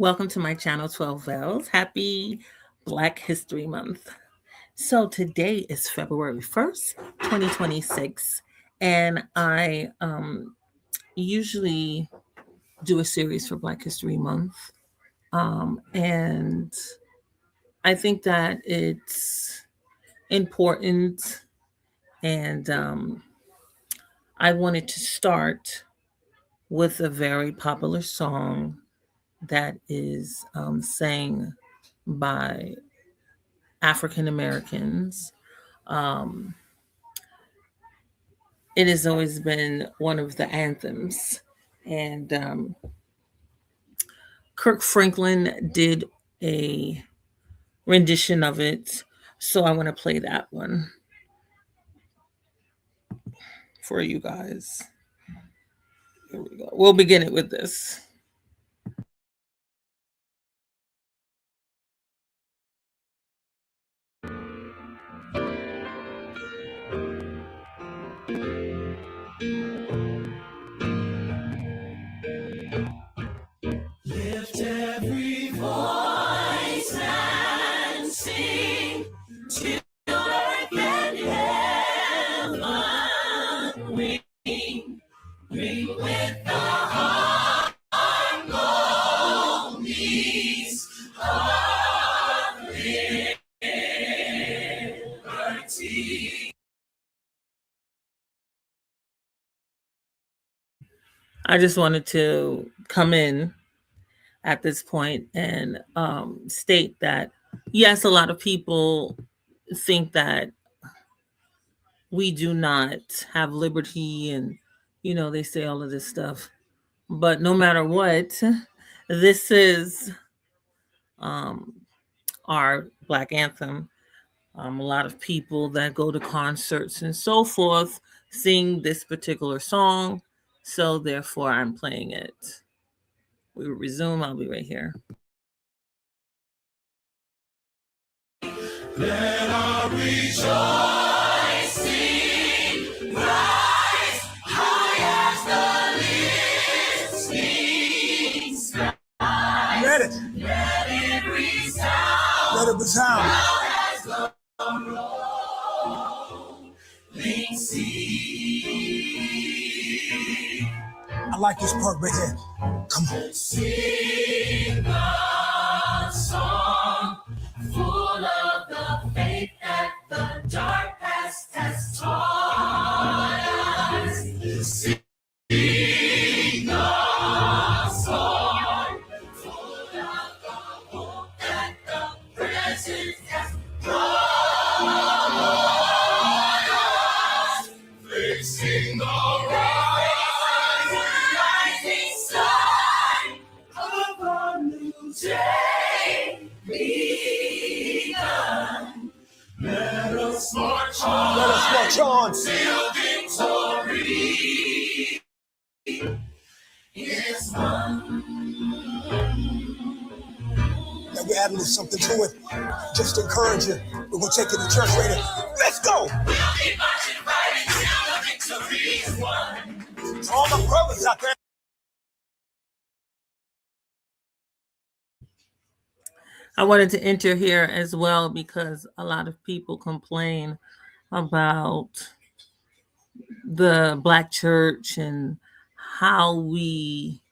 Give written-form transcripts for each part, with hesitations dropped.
Welcome to my channel, 12 Bells. Happy Black History Month. So today is February 1st, 2026, and I usually do a series for Black History Month. And I think that it's important, and I wanted to start with a very popular song that is sang by African Americans. Um, it has always been one of the anthems. And Kirk Franklin did a rendition of it. So I want to play that one for you guys. Here we go. We'll begin it with this. Lift every voice and sing to earth and heaven. Ring with the harmonies of liberty. I just wanted to come in at this point and state that, yes, a lot of people think that we do not have liberty, and, they say all of this stuff. But no matter what, this is our Black anthem. A lot of people that go to concerts and so forth sing this particular song. So therefore, I'm playing it. We will resume. I'll be right here. Let our rejoicing rise high as the listening sky. Let it resound. Let it resound. Loud as the rolling sea. I like this part right here. Come on. Sing a song full of the faith that the dark past has taught us. Sing a song full of the hope that the present has brought us. Facing the rising sun of a new day begun. Let us march on. Let us march on. Till victory is won. Now we're adding something to it. Just to encourage you. We're going to take it to church later. Let's go. We'll be marching right until the victory is won. To all my brothers out there. I wanted to enter here as well because a lot of people complain about the Black church and how we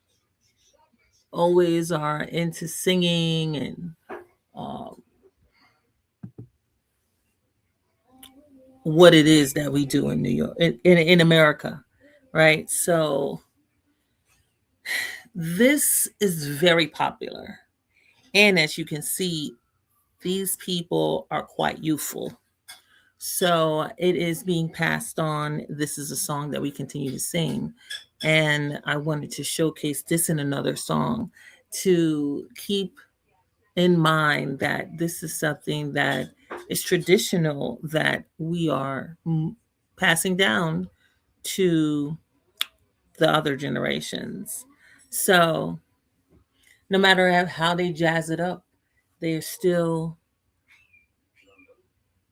always are into singing and what it is that we do in New York, in America, right? So this is very popular. And as you can see, these people are quite youthful. So it is being passed on. This is a song that we continue to sing. And I wanted to showcase this in another song to keep in mind that this is something that is traditional that we are passing down to the other generations. So no matter how they jazz it up, they're still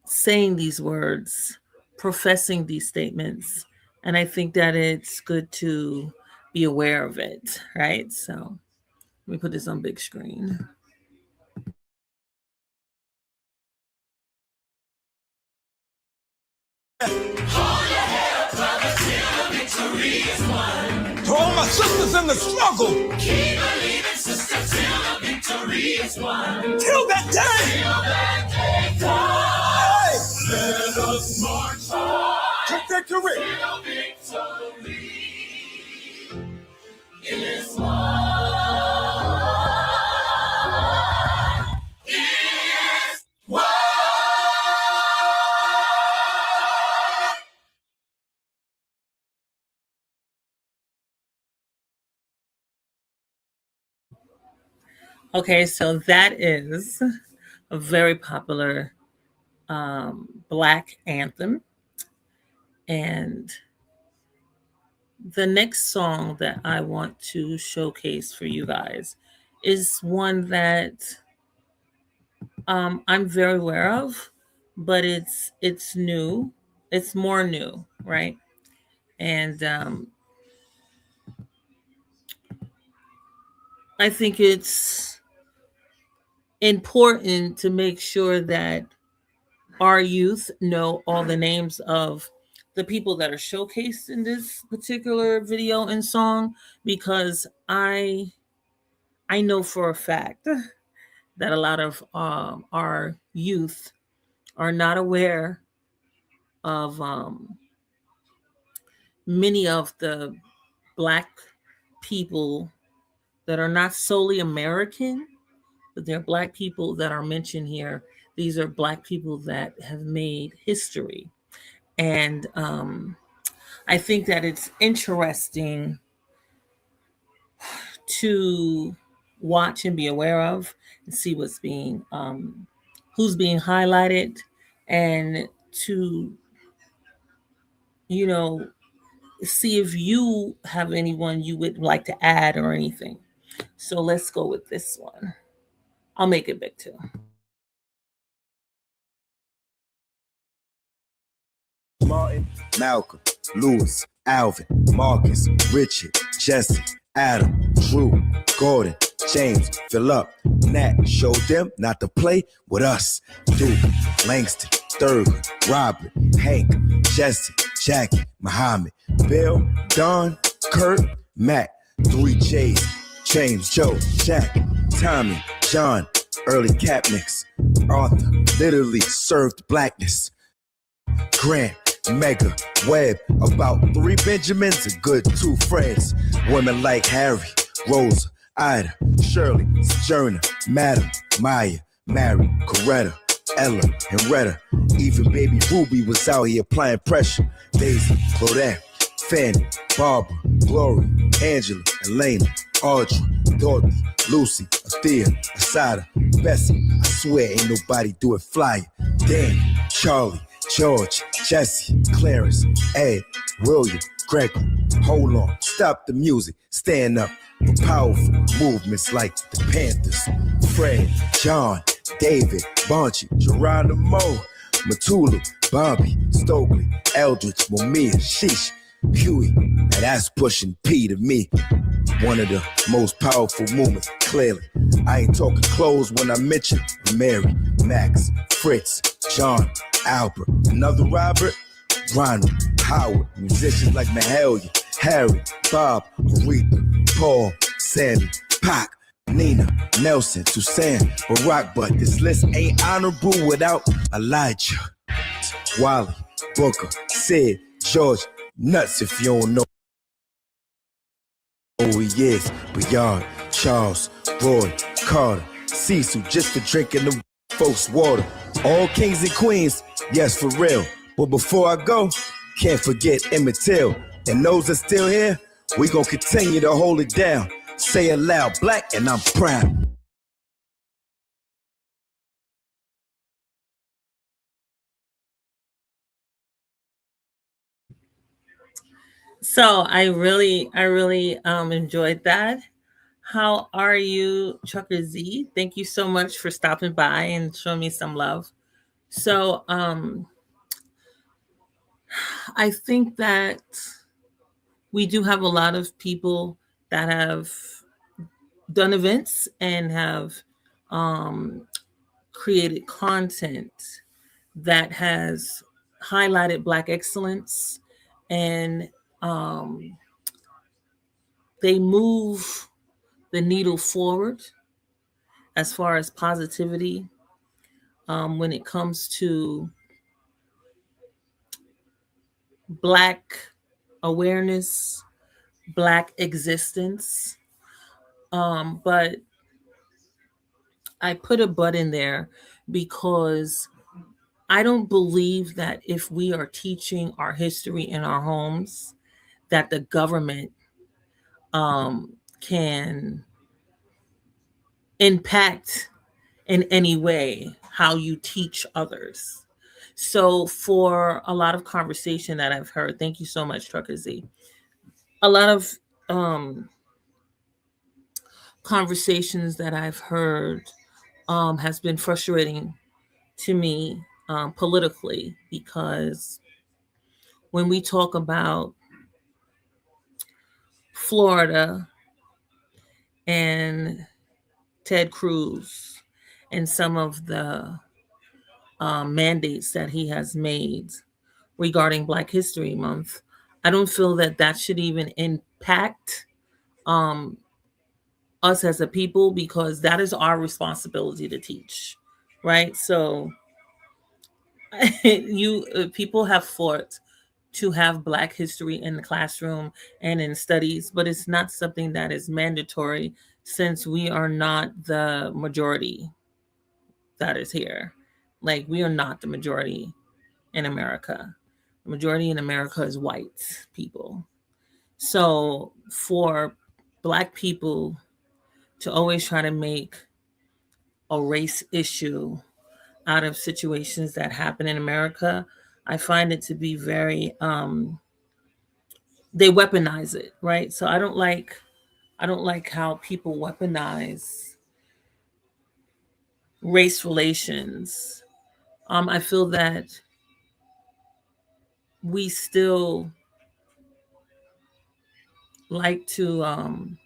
saying these words, professing these statements. And I think that it's good to be aware of it, right? So Let me put this on big screen. To all my sisters in the struggle, keep believing, sister, till the victory is won. Till that day, comes. Let us march on to victory. Till victory is won. Is won. Okay, so that is a very popular Black anthem. And the next song that I want to showcase for you guys is one that I'm very aware of, but it's new. It's more new, right? And I think it's important to make sure that our youth know all the names of the people that are showcased in this particular video and song, because I know for a fact that a lot of our youth are not aware of many of the Black people that are not solely American, but they're Black people that are mentioned here. These are Black people that have made history. And I think that it's interesting to watch and be aware of and see who's being highlighted, and to, you know, see if you have anyone you would like to add or anything. So let's go with this one. I'll make it big too. Martin, Malcolm, Lewis, Alvin, Marcus, Richard, Jesse, Adam, Drew, Gordon, James, Philip, Nat, showed them not to play with us. Duke, Langston, Thurgood, Robert, Hank, Jesse, Jackie, Muhammad, Bill, Don, Kurt, Matt, 3 J's, James, Joe, Jack, Tommy, John, early Capnicks, Arthur, literally served blackness. Grant, Mega, Webb, about 3 Benjamins, a good 2 Freds. Women like Harry, Rosa, Ida, Shirley, Sojourner, Madam, Maya, Mary, Coretta, Ella, and Retta. Even baby Ruby was out here applying pressure. Daisy, Claudette, Fanny, Barbara, Gloria, Angela, Elena, Audrey, Dorothy, Lucy, Athea, Asada, Bessie. I swear ain't nobody do it flyer. Dan, Charlie, George, Jesse, Clarence, Ed, William, Gregory. Hold on, stop the music, stand up for powerful movements like the Panthers. Fred, John, David, Bonchi, Geronimo, Matulu, Bobby, Stokely, Eldridge, Mumia, Sheesh, Huey. Now that's pushing P to me. One of the most powerful movements, clearly. I ain't talking clothes when I mention Mary, Max, Fritz, John, Albert, another Robert, Ronald, Howard, musicians like Mahalia, Harry, Bob, Aretha, Paul, Sammy, Pac, Nina, Nelson, Suzanne, Barack, but this list ain't honorable without Elijah, Wally, Booker, Sid, George, nuts if you don't know who he is. Bayard, Charles, Roy, Carter, Cecil, just for drinking the folks' water. All kings and queens, yes, for real. But before I go, can't forget Emmett Till. And those that still here, we gon' continue to hold it down. Say it loud, Black, and I'm proud. So I really enjoyed that. How are you, Trucker Z? Thank you so much for stopping by and showing me some love. So I think that we do have a lot of people that have done events and have um, created content that has highlighted Black excellence, and um, they move the needle forward as far as positivity when it comes to Black awareness, Black existence. But I put a but in there because I don't believe that if we are teaching our history in our homes, that the government can impact in any way how you teach others. So, for a lot of conversation that I've heard, thank you so much, Trucker Z. A lot of um, conversations that I've heard has been frustrating to me politically, because when we talk about Florida and Ted Cruz and some of the mandates that he has made regarding Black History Month, I don't feel that that should even impact um, us as a people, because that is our responsibility to teach, right? So you people have fought to have Black history in the classroom and in studies, but it's not something that is mandatory since we are not the majority that is here. Like, we are not the majority in America. The majority in America is white people. So for Black people to always try to make a race issue out of situations that happen in America, I find it to be very they weaponize it, right? So I don't like how people weaponize race relations. I feel that we still like to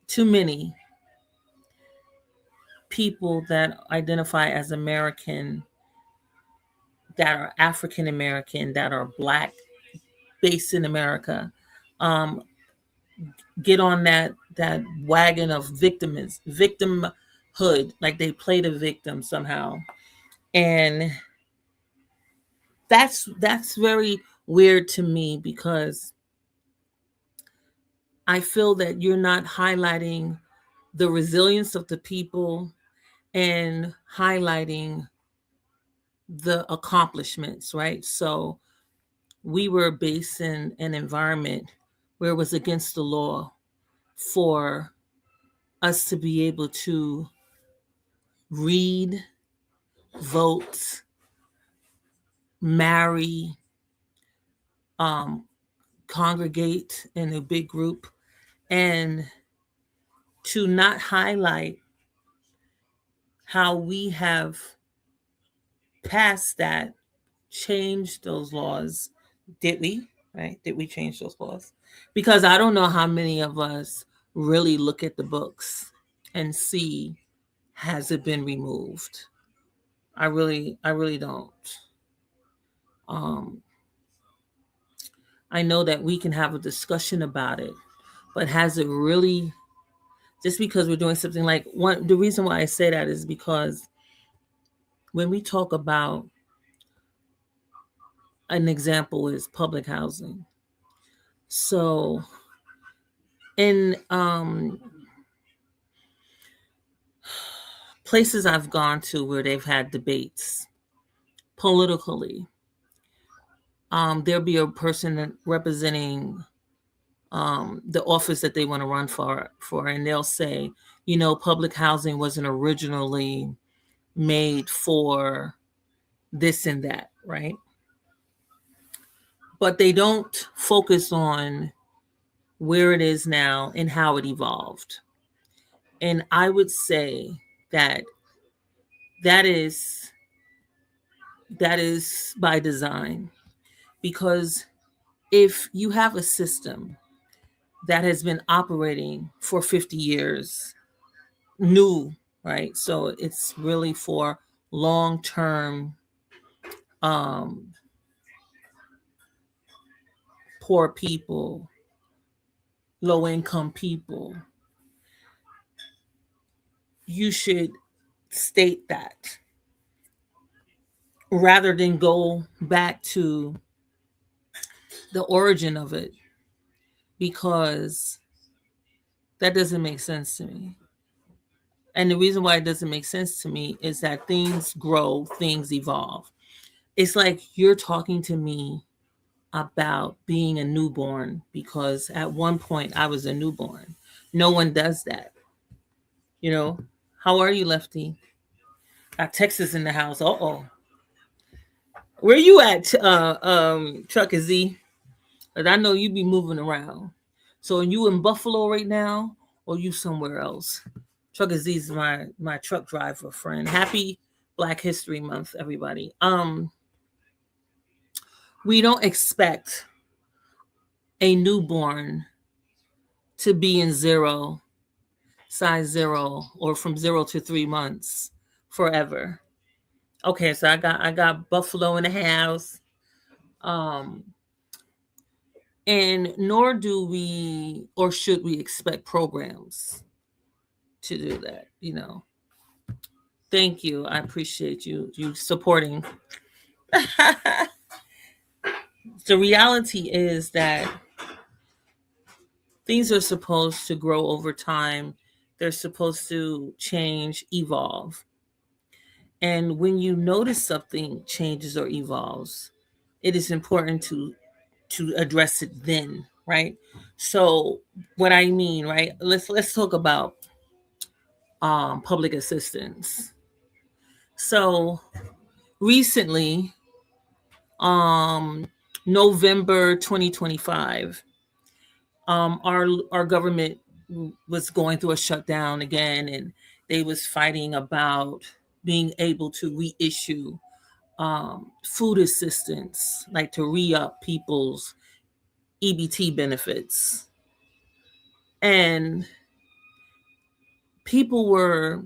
too many people that identify as American, that are African American, that are Black, based in America, um, get on that wagon of victimhood, like they play the victim somehow, and that's very weird to me, because I feel that you're not highlighting the resilience of the people and highlighting the accomplishments, right? So we were based in an environment where it was against the law for us to be able to read, vote, marry, um, congregate in a big group, and to not highlight how we have passed that, changed those laws. Did we? Right? Did we change those laws? Because I don't know how many of us really look at the books and see, has it been removed? I really don't. Um, I know that we can have a discussion about it, but has it really? Just because we're doing something like one, the reason why I say that is because when we talk about, an example is public housing. So in places I've gone to where they've had debates politically, there'll be a person representing the office that they want to run for, and they'll say, public housing wasn't originally made for this and that, right? But they don't focus on where it is now and how it evolved. And I would say that that is that is by design, because if you have a system that has been operating for 50 years, new, right? So it's really for long-term poor people, low-income people. You should state that rather than go back to the origin of it, because that doesn't make sense to me. And the reason why it doesn't make sense to me is that things grow, things evolve. It's like you're talking to me about being a newborn, because at one point I was a newborn. No one does that. You know, how are you, Lefty? Got Texas in the house. Uh-oh. Where you at, Trucker Z? But I know you be moving around. So are you in Buffalo right now, or you somewhere else? Trucker Z is my truck driver friend. Happy Black History Month, everybody. We don't expect a newborn to be in size 0, or from 0 to 3 months forever. Okay, so I got Buffalo in the house. And nor do we, or should we, expect programs to do that, you know. Thank you. I appreciate you supporting. The reality is that things are supposed to grow over time. They're supposed to change, evolve. And when you notice something changes or evolves, it is important to address it then, right? So what I mean, right? Let's talk about public assistance. So recently, November 2025, our government was going through a shutdown again, and they was fighting about being able to reissue food assistance, like to re-up people's EBT benefits. And people were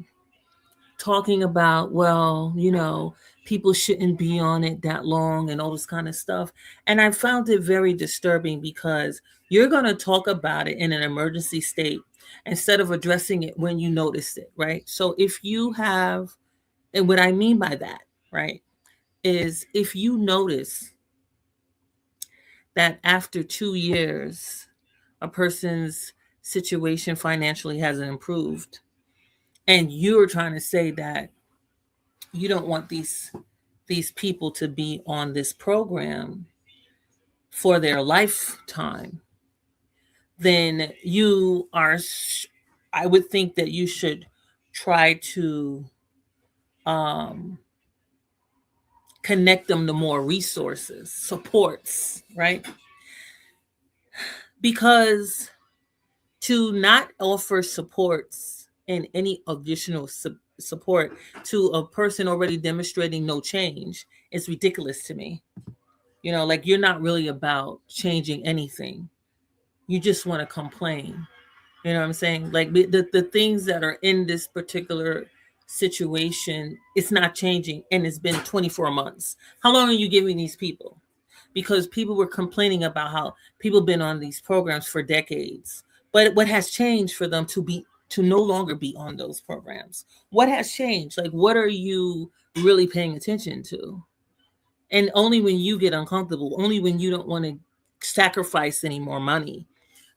talking about, well, you know, people shouldn't be on it that long and all this kind of stuff. And I found it very disturbing, because you're going to talk about it in an emergency state instead of addressing it when you notice it, right? So if you have, and what I mean by that, right, is if you notice that after 2 years, a person's situation financially hasn't improved, and you're trying to say that you don't want these people to be on this program for their lifetime, then you are, I would think that you should try to connect them to more resources, supports, right? Because to not offer supports and any additional support to a person already demonstrating no change is ridiculous to me. You know, like, you're not really about changing anything. You just want to complain. You know what I'm saying? Like, the things that are in this particular situation, it's not changing, and it's been 24 months. How long are you giving these people? Because people were complaining about how people been on these programs for decades. But what has changed for them to no longer be on those programs? What has changed? Like, what are you really paying attention to? And only when you get uncomfortable, only when you don't want to sacrifice any more money,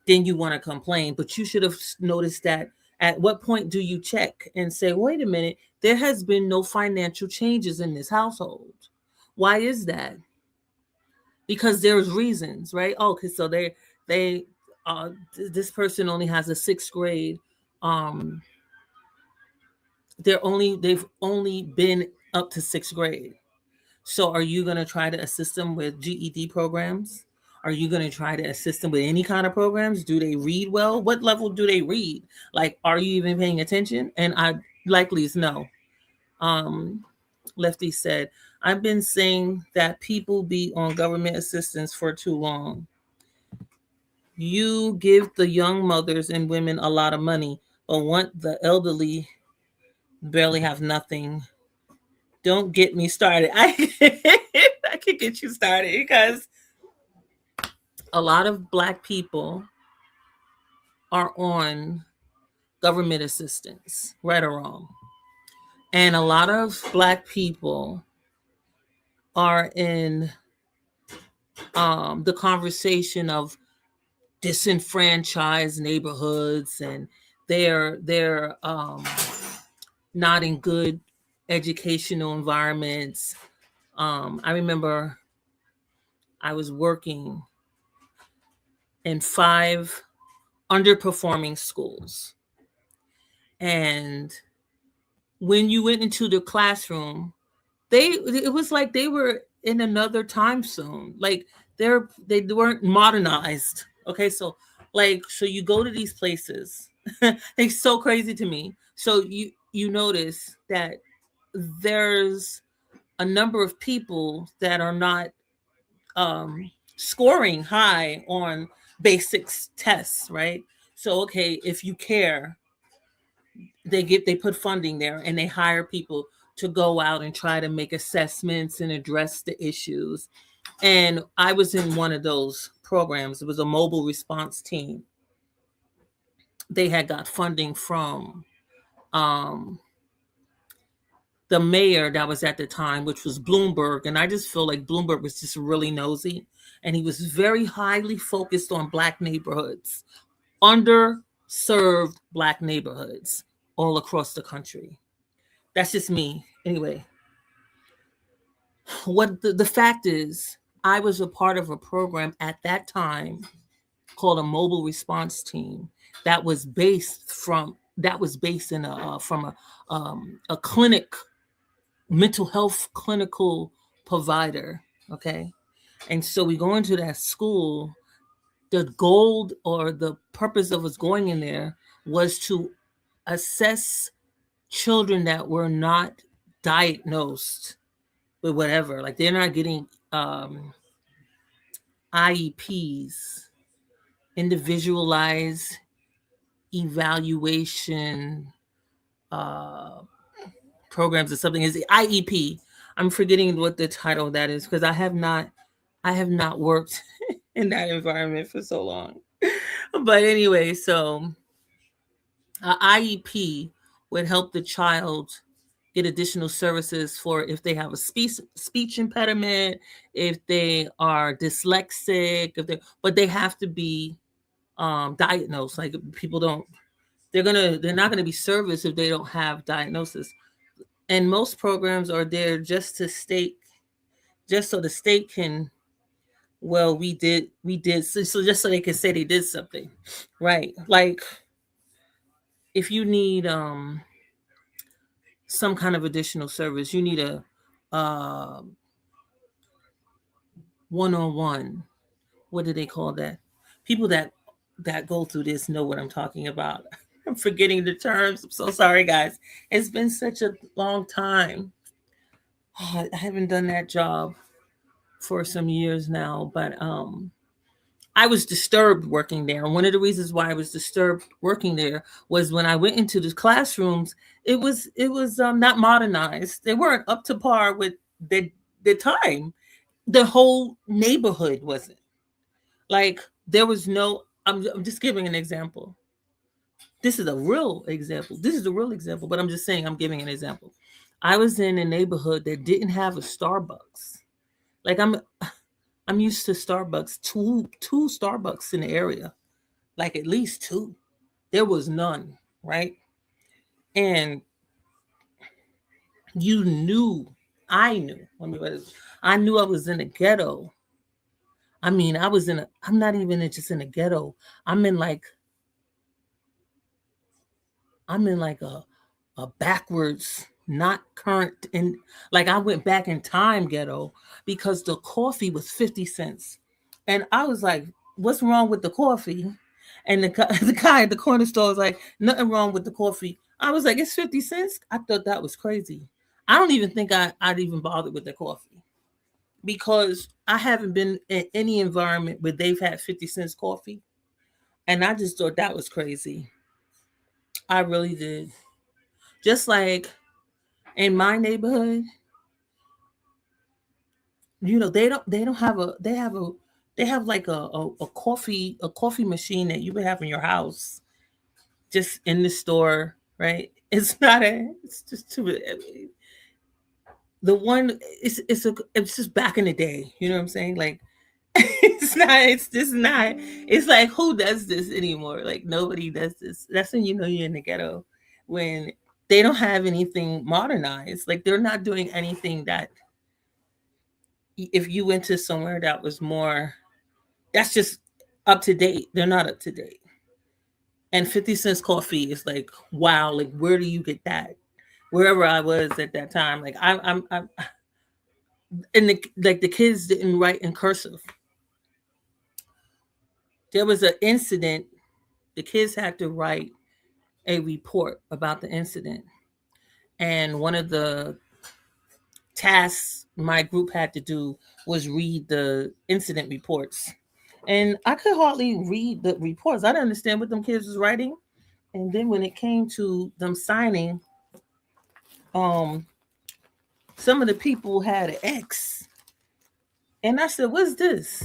then you want to complain. But you should have noticed that. At what point do you check and say, wait a minute, there has been no financial changes in this household? Why is that? Because there's reasons, right? Oh, okay, so this person only has a 6th grade. They've only been up to 6th grade. So are you going to try to assist them with GED programs? Are you going to try to assist them with any kind of programs? Do they read well? What level do they read? Like, are you even paying attention? And I likely is no. Lefty said, I've been saying that people be on government assistance for too long. You give the young mothers and women a lot of money, but want the elderly barely have nothing. Don't get me started. I could get you started because a lot of Black people are on government assistance, right or wrong. And a lot of Black people are in the conversation of disenfranchised neighborhoods, and they're not in good educational environments. I remember I was working in 5 underperforming schools, and when you went into the classroom, it was like they were in another time zone. Like they weren't modernized. Okay, so you go to these places. It's so crazy to me. So you notice that there's a number of people that are not scoring high on basics tests, right? So okay, if you care, they put funding there and they hire people to go out and try to make assessments and address the issues. And I was in one of those programs. It was a mobile response team. They had got funding from the mayor that was at the time, which was Bloomberg. And I just feel like Bloomberg was just really nosy. And he was very highly focused on Black neighborhoods, underserved Black neighborhoods all across the country. That's just me. Anyway, what the fact is, I was a part of a program at that time called a mobile response team that was based in a clinic, mental health clinical provider. Okay, and so we go into that school. The goal or the purpose of us going in there was to assess children that were not diagnosed with whatever, like they're not getting IEPs, individualized evaluation programs or something. Is the IEP? I'm forgetting what the title of that is because I have not worked in that environment for so long. But anyway, so IEP would help the child get additional services for if they have a speech impediment, if they are dyslexic, but they have to be diagnosed. Like people don't, they're not gonna be serviced if they don't have diagnosis. And most programs are there just so the state can, well, we did, so just so they can say they did something, right? Like if you need some kind of additional service, you need a one-on-one. What do they call that? People that go through this know what I'm talking about. I'm forgetting the terms. I'm so sorry, guys. It's been such a long time. I haven't done that job for some years now, but I was disturbed working there. And one of the reasons why I was disturbed working there was when I went into the classrooms, it was not modernized. They weren't up to par with the time. The whole neighborhood wasn't. Like there was no. I'm just giving an example. This is a real example. But I'm just saying I'm giving an example. I was in a neighborhood that didn't have a Starbucks. Like I'm used to Starbucks, two Starbucks in the area, like at least 2. There was none, right? And I knew I was in a ghetto. I mean, I'm not even just in a ghetto. I'm in like a backwards, not current, and like I went back in time ghetto because the coffee was 50 cents. And I was like, what's wrong with the coffee? And the guy at the corner store was like, nothing wrong with the coffee. I was like, it's 50 cents? I thought that was crazy. I don't even think I'd even bothered with the coffee because I haven't been in any environment where they've had 50 cents coffee. And I just thought that was crazy. I really did. Just like in my neighborhood, they don't have they have like a coffee machine that you would have in your house, just in the store, right? It's just too, the one, it's just back in the day, you know what I'm saying? Like, it's just not, it's like, who does this anymore? Like, nobody does this. That's when you know you're in the ghetto, when they don't have anything modernized. Like, they're not doing anything that, if you went to somewhere that was more, that's just up to date, they're not up to date. And 50 cents coffee is like, wow, like, where do you get that? Wherever I was at that time, like, I'm and the kids didn't write in cursive. There was an incident. The kids had to write a report about the incident, and one of the tasks my group had to do was read the incident reports. And I could hardly read the reports. I didn't understand what them kids was writing. And then when it came to them signing, um, some of the people had an X. And I said, "What's this?"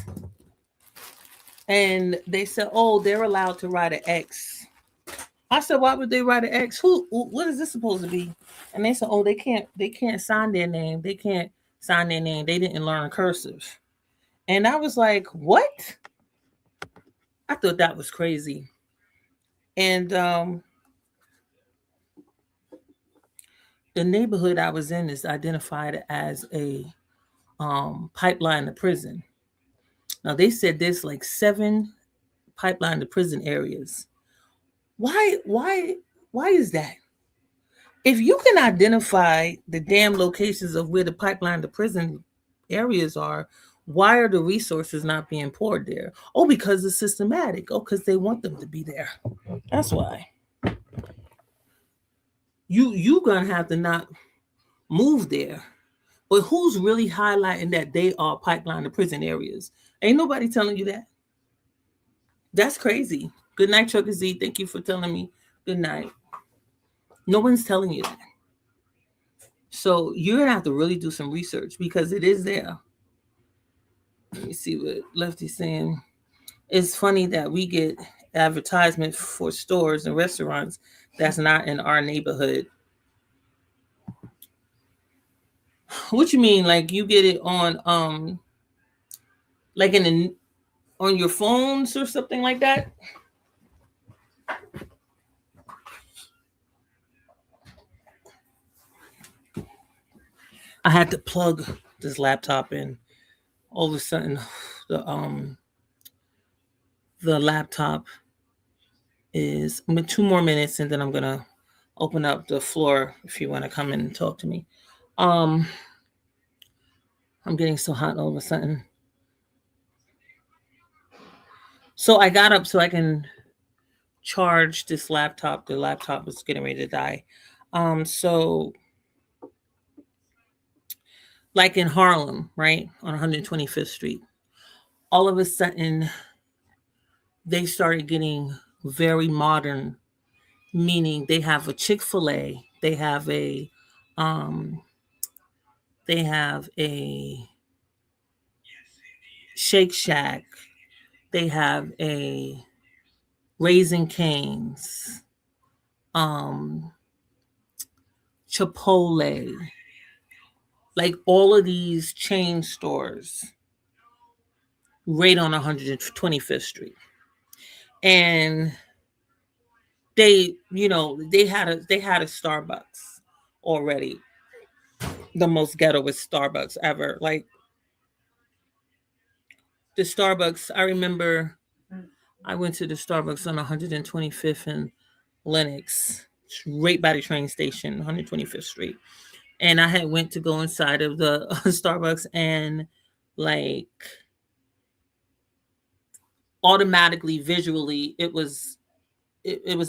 And they said, "Oh, they're allowed to write an X." I said, "Why would they write an X? What is this supposed to be?" And they said, "Oh, they can't sign their name. They can't sign their name. They didn't learn cursive." And I was like, "What?" I thought that was crazy. And the neighborhood I was in is identified as a pipeline to prison. Now they said there's like 7 pipeline to prison areas. Why is that? If you can identify the damn locations of where the pipeline to prison areas are, why are the resources not being poured there? Oh, because it's systematic. Oh, because they want them to be there. That's why. You gonna have to not move there. But who's really highlighting that they are pipeline to prison areas? Ain't nobody telling you that. That's crazy. Good night, Trucker Z. Thank you for telling me. Good night. No one's telling you that. So you're gonna have to really do some research because it is there. Let me see what Lefty's saying. It's funny that we get advertisement for stores and restaurants that's not in our neighborhood. What you mean? Like you get it on like on your phones or something like that? I had to plug this laptop in. All of a sudden, the laptop is 2 more minutes, and then I'm gonna open up the floor if you want to come in and talk to me. I'm getting so hot all of a sudden. So I got up so I can charge this laptop. The laptop was getting ready to die. So like in Harlem, right, on 125th Street, all of a sudden they started getting very modern, meaning they have a Chick-fil-A, they have a Shake Shack, they have a Raising Cane's, Chipotle, like all of these chain stores right on 125th Street. And they had a Starbucks already. The most ghettoest Starbucks ever. Like the Starbucks, I remember I went to the Starbucks on 125th and Lenox, right by the train station, 125th Street. And I had went to go inside of the Starbucks, and like automatically, visually, it was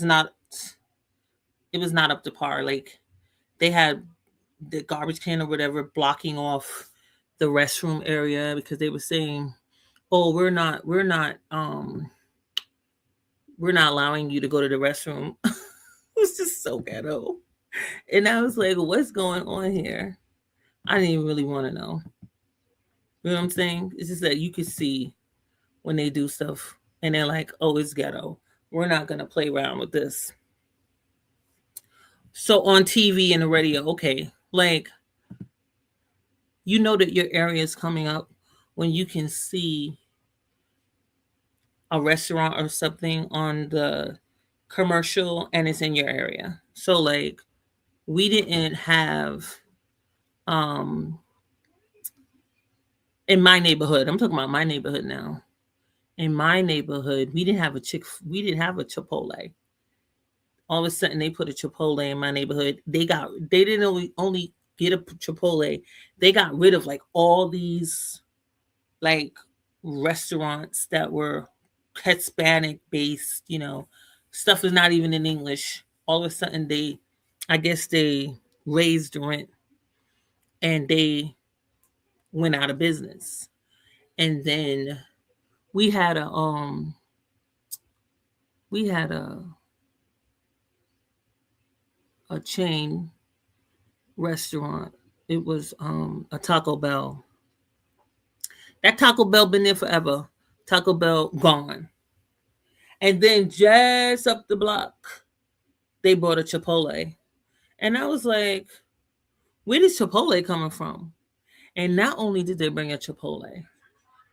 not up to par. Like they had the garbage can or whatever blocking off the restroom area because they were saying, "Oh, we're not we're not allowing you to go to the restroom. It was just so ghetto. And I was like, what's going on here? I didn't even really want to know. You know what I'm saying? It's just that you could see when they do stuff and they're like, oh, it's ghetto. We're not going to play around with this. So on TV and the radio, okay, like, you know that your area is coming up when you can see a restaurant or something on the commercial and it's in your area. So like we didn't have um in my neighborhood, I'm talking about my neighborhood now. In my neighborhood, we didn't have a Chipotle. All of a sudden they put a Chipotle in my neighborhood. They didn't only get a Chipotle. They got rid of like all these like restaurants that were Hispanic based, stuff is not even in English. All of a sudden I guess they raised the rent and they went out of business. And then we had a we had a chain restaurant. It was a Taco Bell. That Taco Bell been there forever. Taco Bell gone. And then just up the block, they bought a Chipotle. And I was like, where is Chipotle coming from? And not only did they bring a Chipotle,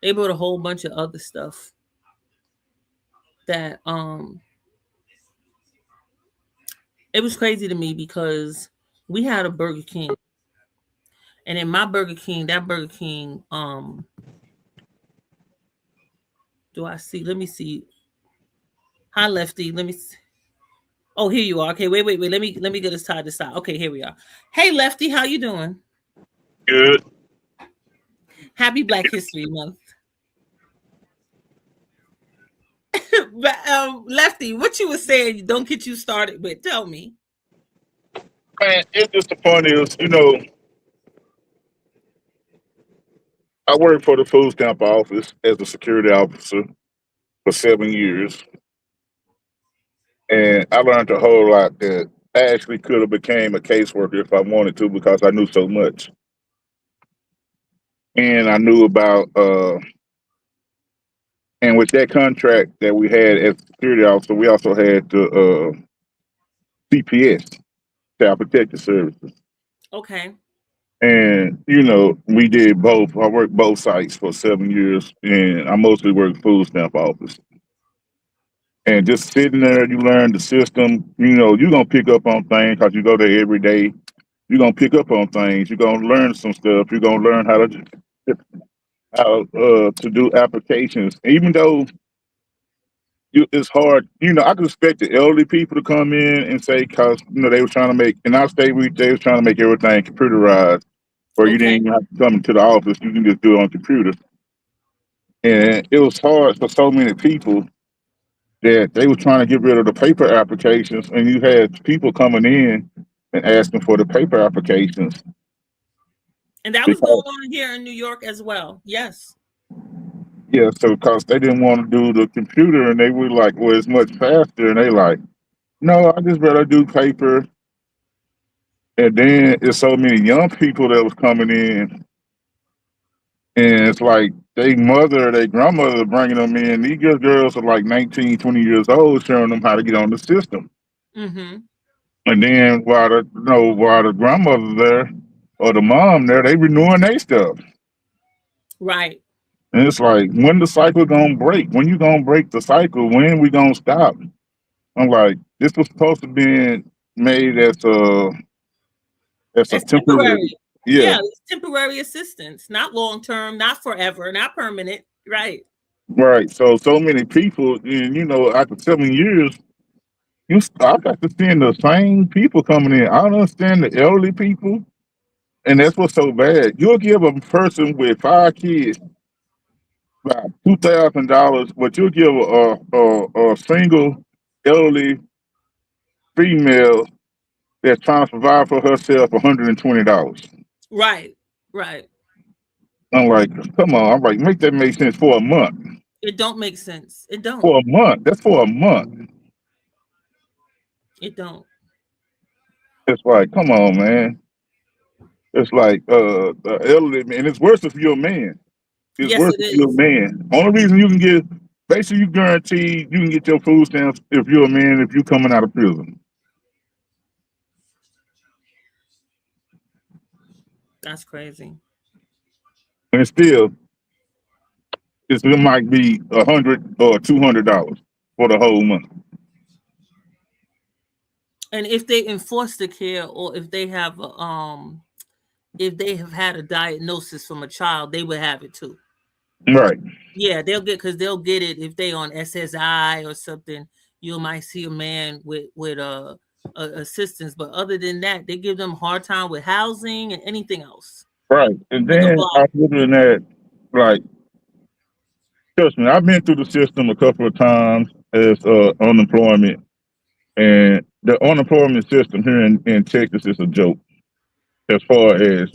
they brought a whole bunch of other stuff that it was crazy to me because we had a Burger King. And in my Burger King, that Burger King, do I see? Let me see. Hi, Lefty. Let me see. Oh, here you are. Okay, wait. Let me get this tied to side. Okay, here we are. Hey, Lefty, how you doing? Good. Happy Black History Month. But, Lefty, what you were saying, don't get you started with. Tell me. Man, it's just the point is, I worked for the food stamp office as a security officer for 7 years. And I learned a whole lot that I actually could have became a caseworker if I wanted to because I knew so much. And I knew about and with that contract that we had as security officer, we also had the CPS, Child Protective Services. Okay. And, we did both. I worked both sites for 7 years, and I mostly worked food stamp office. And just sitting there, you learn the system. You're going to pick up on things because you go there every day. You're going to pick up on things. You're going to learn some stuff. You're going to learn how to do applications. Even though it's hard, I could expect the elderly people to come in and say, because, they were trying to make, in our state, they was trying to make everything computerized. Or you didn't even have to come into the office. You can just do it on computer. And it was hard for so many people that they were trying to get rid of the paper applications. And you had people coming in and asking for the paper applications. And that was going on here in New York as well. Yes. Yeah, so because they didn't want to do the computer and they were like, well, it's much faster. And they like, no, I just rather do paper. And then it's so many young people that was coming in, and it's like their grandmother grandmother bringing them in. These girls are like 19, 20 years old, showing them how to get on the system. Mm-hmm. And then while the grandmother there or the mom there, they renewing their stuff. Right. And it's like, when the cycle gonna break? When you gonna break the cycle? When we gonna stop? I'm like, this was supposed to be made as a temporary. Yeah, it's temporary assistance, not long term, not forever, not permanent. Right. Right. So many people, and after 7 years, I got to seeing the same people coming in. I don't understand the elderly people, and that's what's so bad. You'll give a person with 5 kids about $2,000, but you'll give a single elderly female that's trying to survive for herself $120. Right. Right. I'm like, come on. I'm like, make that make sense for a month. It don't make sense. It don't. For a month. That's for a month. It don't. It's like, come on, man. It's like the elderly man. It's worse if you're a man. It's Yes, worse it if you're a is. man. Only reason you can get, basically, you guarantee you can get your food stamps if you're a man if you're coming out of prison. That's crazy. And still, it might be $100 or $200 for the whole month. And if they enforce the care, or if they have had a diagnosis from a child, they would have it too. Right. Yeah, they'll get it if they on SSI or something. You might see a man with assistance, but other than that, they give them a hard time with housing and anything else. Right. And then I'm looking at, like, trust me, I've been through the system a couple of times as unemployment, and the unemployment system here in Texas is a joke as far as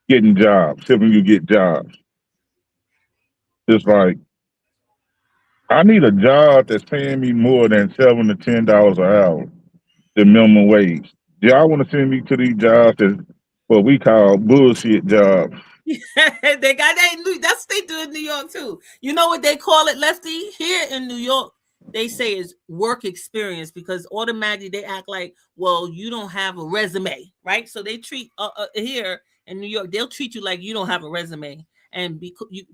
getting jobs, helping you get jobs. It's like, I need a job that's paying me more than $7 to $10 an hour, the minimum wage. Y'all want to send me to these jobs that's what we call bullshit jobs. They got that. That's what they do in New York too. You know what they call it, Lefty? Here in New York, they say is work experience, because automatically they act like, well, you don't have a resume, right? So they treat here in New York, they'll treat you like you don't have a resume. And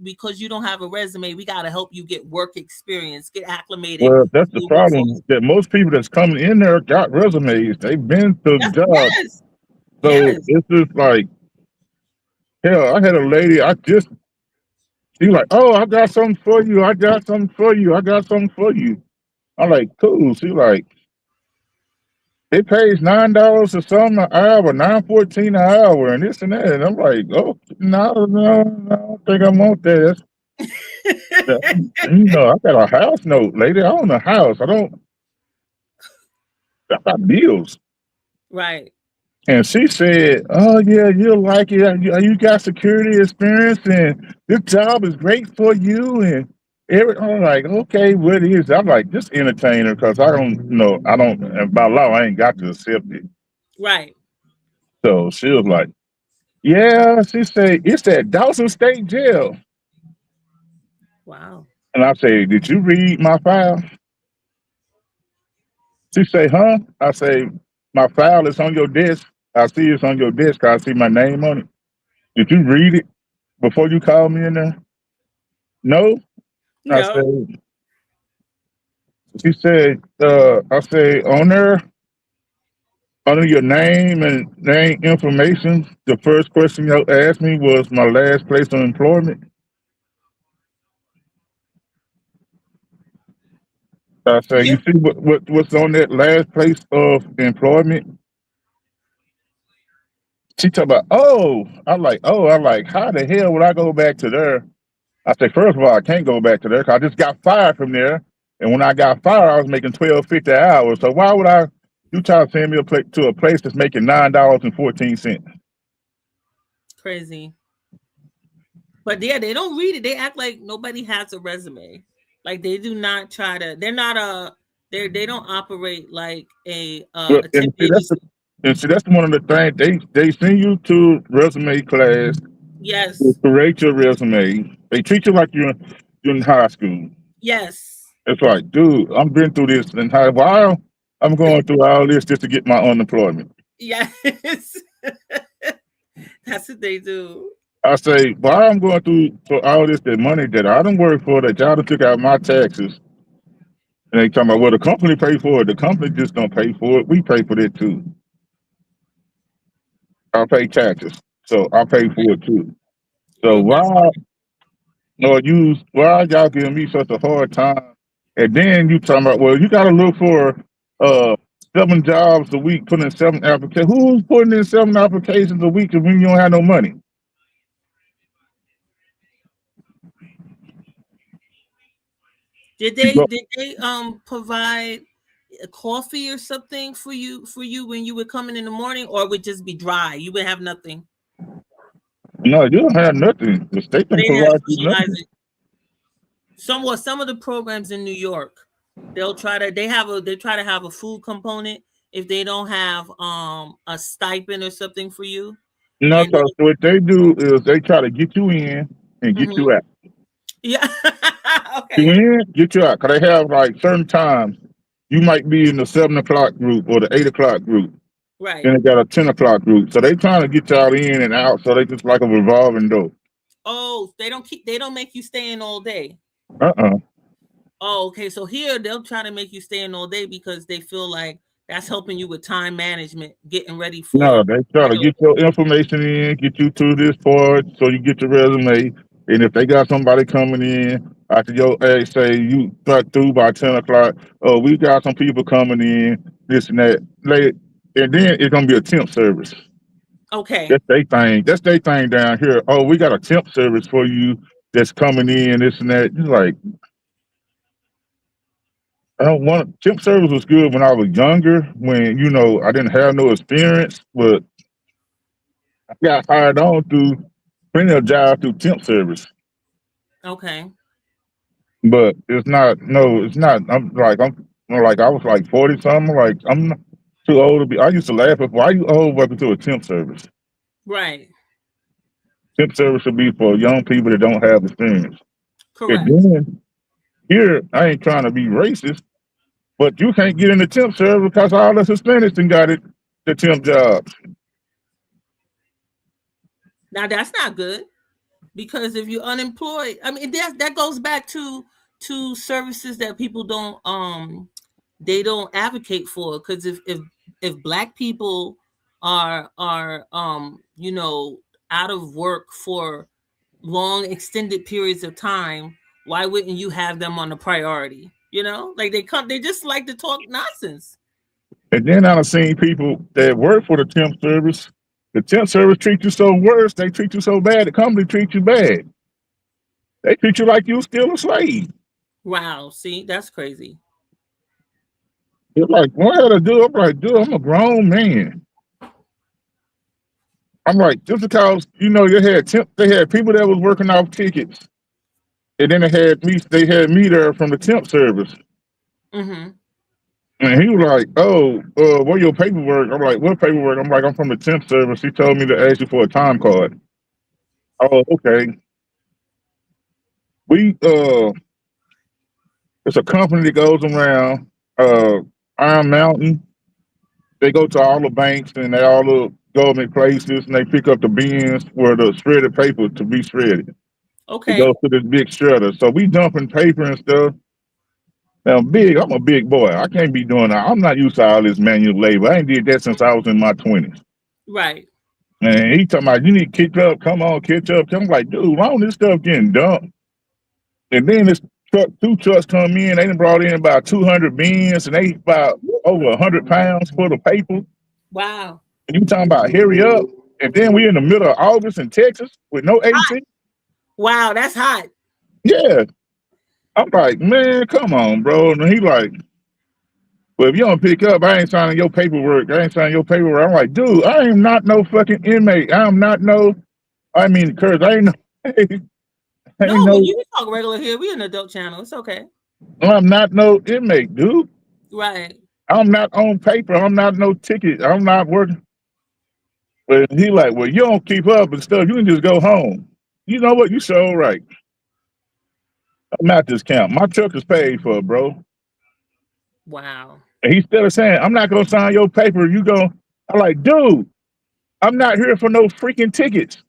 because you don't have a resume, we got to help you get work experience, get acclimated. Well, that's the problem, that most people that's coming in there got resumes. They've been to jobs. Yes. So it's just like, hell, I had a lady, she like, oh, I got something for you. I got something for you. I got something for you. I'm like, cool. She like, it pays $9 or something an hour, $9.14 an hour, and this and that. And I'm like, oh, no, I don't think I want that. You know, I got a house note, lady. I own a house. I got bills. Right. And she said, oh, yeah, you'll like it. You got security experience, and this job is great for you. And I'm like, okay, what is it? I'm like, just entertain her, because and by law, I ain't got to accept it. Right. So she was like, yeah, she said, it's at Dawson State Jail. Wow. And I say, did you read my file? She say, huh? I say, my file is on your desk. I see it's on your desk. I see my name on it. Did you read it before you called me in there? No. I said, she said, I say, on there, under your name and name information, the first question you asked me was my last place of employment. I say, you see what's on that last place of employment? She talk about, I'm like, how the hell would I go back to there? I say, first of all, I can't go back to there because I just got fired from there. And when I got fired, I was making $12.50 an hour. So why would you try to send me to a place that's making $9.14? Crazy. But yeah, they don't read it. They act like nobody has a resume. Like they do not try to, they don't operate like a and see, that's one of the things, they send you to resume class. Yes. To create your resume. They treat you like you're in high school. Yes. It's like, dude, I've been through this in high while. I'm going through all this just to get my unemployment. Yes. That's what they do. I say, while I'm going through for all this, the money that I don't work for, that y'all done took out my taxes. And they talking about, well, the company pay for it. The company just don't pay for it. We pay for it too. I pay taxes, so I pay for it too. So why y'all giving me such a hard time? And then you talking about, well, you got to look for 7 jobs a week, put in 7 applications. Who's putting in 7 applications a week when you don't have no money? Did they provide a coffee or something for you when you were coming in the morning, or would just be dry? You would have nothing. No, you don't have nothing. The state can provide you nothing. some of the programs in New York, they try to have a food component if they don't have a stipend or something for you. No, And so what they do is they try to get you in and get Mhm. you out. Yeah. You Okay. in, get you out. Cause they have like certain times you might be in the 7 o'clock group or the 8 o'clock group. Right. Then they got a 10 o'clock group. So they trying to get y'all in and out. So they just like a revolving door. Oh, they don't make you stay in all day. Uh-uh. Oh, okay. So here they'll try to make you stay in all day because they feel like that's helping you with time management, getting ready for No, they try to regular. get your information in, get you to this part, so you get your resume. And if they got somebody coming in after your say you got through by 10 o'clock, oh, we got some people coming in, this and that. Late, and then it's gonna be a temp service. Okay. That's their thing. That's their thing down here. Oh, we got a temp service for you that's coming in, this and that. It's like I don't want temp service was good when I was younger, when I didn't have no experience, but I got hired on through plenty of jobs through temp service. Okay. But it's not. No, it's not. I'm like I was like 40 something. Like I'm not too old to be. I used to laugh at why you old working to a temp service. Right. Temp service should be for young people that don't have experience. And Correct. then here, I ain't trying to be racist, but you can't get in the temp service because all the Hispanics and got it the temp jobs. Now that's not good because if you're unemployed, I mean that goes back to services that people don't advocate for because if black people are out of work for long extended periods of time, why wouldn't you have them on the priority? Like they just like to talk nonsense. And then I've seen people that work for the temp service. The temp service treat you so worse. They treat you so bad. The company treats you bad. They treat you like you still a slave. Wow, see, that's crazy. It's like, what I gotta do? I'm like, dude, I'm a grown man. I'm like, just because they had people that was working off tickets, and then they had me there from the temp service. Mm-hmm. And he was like, "Oh, what your paperwork?" I'm like, "What paperwork?" I'm like, "I'm from the temp service." He told me to ask you for a time card. Oh, okay. We It's a company that goes around Iron Mountain. They go to all the banks and all the government places, and they pick up the bins where the shredded paper to be shredded. It Okay. goes to this big shredder. So we dumping paper and stuff. Now, I'm a big boy. I can't be doing that. I'm not used to all this manual labor. I ain't did that since I was in my 20s. Right. And he talking about, you need to catch up. Come on, catch up. I'm like, dude, why don't this stuff getting dumped? And then two trucks come in. They done brought in about 200 bins, and they about over 100 pounds for the paper. Wow. And you talking about hurry up. And then we in the middle of August in Texas with no AC. Wow, that's hot. Yeah. I'm like, man, come on, bro. And he like, well, if you don't pick up, I ain't signing your paperwork. I'm like, dude, I am not no fucking inmate. I am not no, Kurt, I ain't no, I No, ain't well, no, you can talk regular here. We're an adult channel. It's okay. I'm not no inmate, dude. Right. I'm not on paper. I'm not no ticket. I'm not working. But he like, well, you don't keep up and stuff. You can just go home. You know what? You so right. I'm not this camp. My truck is paid for, bro. Wow. And he's still saying, I'm not going to sign your paper. I'm like, dude, I'm not here for no freaking tickets.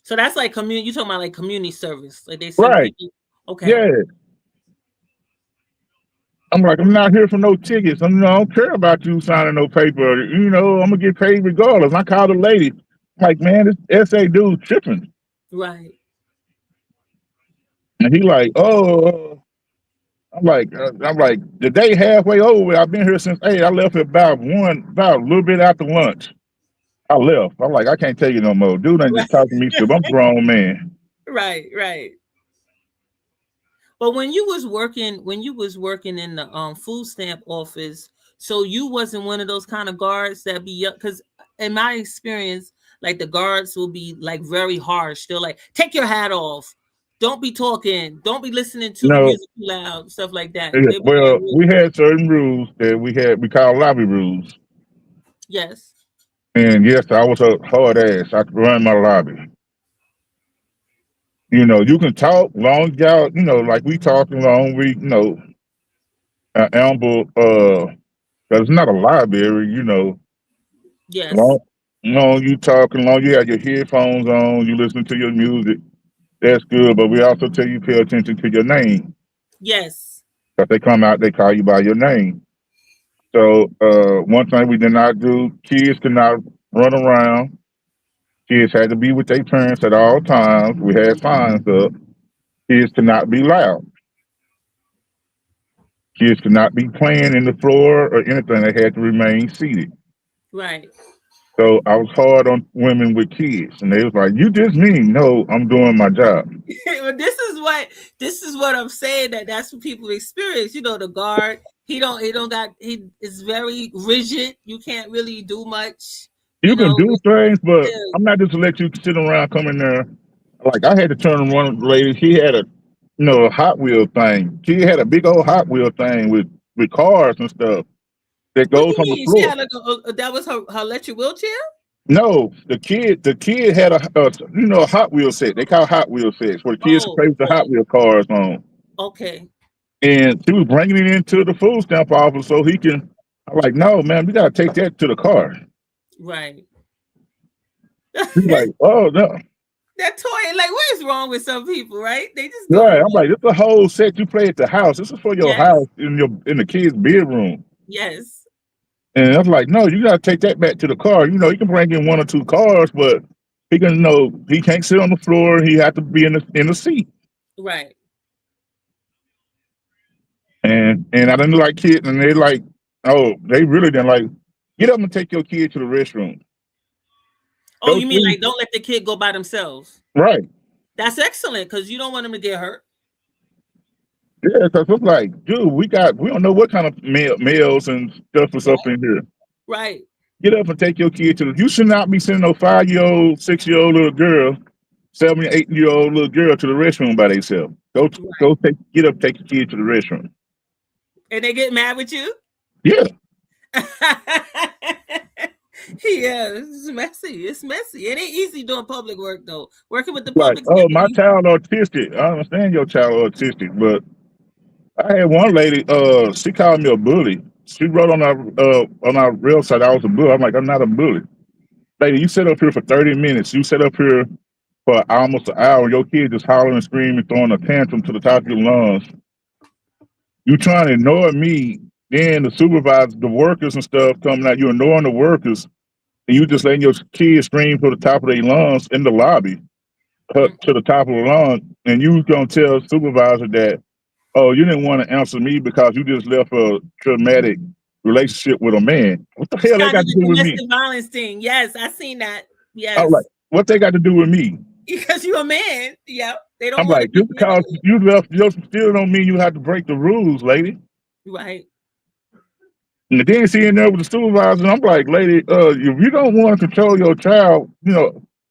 So that's like community. You talking about like community service? Like they send Right. people. Okay. Yeah. I'm like, I'm not here for no tickets. I don't care about you signing no paper. I'm going to get paid regardless. I called the lady. I'm like, man, this SA dude tripping. Right. And he like, oh, I'm like, the day halfway over. I've been here since 8. I left at about a little bit after lunch. I left. I'm like, I can't take it no more. Dude ain't just talking to me because I'm a grown man. Right. Right. But when you was working in the food stamp office, so you wasn't one of those kind of guards that be up, because in my experience, like the guards will be like very harsh. They're like, take your hat off, don't be talking, don't be listening to the No, music too loud, stuff like that. They were well, very, we had certain rules that we call lobby rules. yes. And yes, I was a hard ass. I could run my lobby. You know, you can talk long, y'all. You know, like we talking long. We, amble. Cause it's not a library. You know, Yes. long, long you talking, long you have your headphones on. You listen to your music. That's good. But we also tell you pay attention to your name. Yes. Cause they come out, they call you by your name. So one thing we did not do: kids could not run around. Kids had to be with their parents at all times. We had signs up. Kids could not be loud. Kids could not be playing in the floor or anything. They had to remain seated. Right. So I was hard on women with kids, and they was like, "You just mean no? I'm doing my job." But this is what I'm saying, that's what people experience. You know, the guard, he is very rigid. You can't really do much, You can do things, but yeah. I'm not just to let you sit around coming there. Like I had to turn one lady. She had a Hot Wheel thing. She had a big old Hot Wheel thing with cars and stuff that What do goes you on the mean? She floor. had that was her electric wheelchair? No, the kid had a Hot Wheel set. They call Hot Wheel sets where the kids can Oh, play with the Hot Wheel cars on. okay. And she was bringing it into the food stamp office so he can. I'm like, no, man, we gotta take that to the car. Right. He's like, oh no, That toy, like, what is wrong with some people, right? They just right. don't I'm know. like, it's a whole set you play at the house. This is for your Yes. house in the kid's bedroom. Yes. And I was like, no, you gotta take that back to the car. You know, he can bring in one or two cars, but he can't sit on the floor. He had to be in the seat. Right. And I didn't like kids, and they really didn't like. Get up and take your kid to the restroom. Oh, Those you mean things, like don't let the kid go by themselves? right? That's excellent because you don't want them to get hurt. Yeah, because it's like, dude, we don't know what kind of males and stuff is up Right. in here. Right. Get up and take your kid to the. You should not be sending no 5-year-old, 6-year-old little girl, 7, 8-year-old little girl to the restroom by themselves. Get up, take your kid to the restroom. And they get mad with you? Yeah. Yeah, it's messy. It's messy. It ain't easy doing public work though. Working with the Like, public. oh, my child autistic. I understand your child autistic, but I had one lady, she called me a bully. She wrote on our website I was a bully. I'm like, I'm not a bully. Lady, you sit up here for 30 minutes. You sit up here for almost an hour. Your kid just hollering and screaming, throwing a tantrum to the top of your lungs. You trying to ignore me, then the supervisors, the workers and stuff coming out, you're ignoring the workers, and you just letting your kids scream to the top of their lungs in the lobby, to the top of the lung, and you gonna tell the supervisor that, oh, you didn't want to answer me because you just left a traumatic relationship with a man. What the It's hell they kind got of to the do with me? domestic violence thing. Yes, I seen that. I Yes. was like, what they got to do with me? Because you're a man. Yep. They don't I'm want to like, be just because you left, you still don't mean you have to break the rules, lady. right. And then she in there with the supervisor, and I'm like, lady, if you don't want to control your child,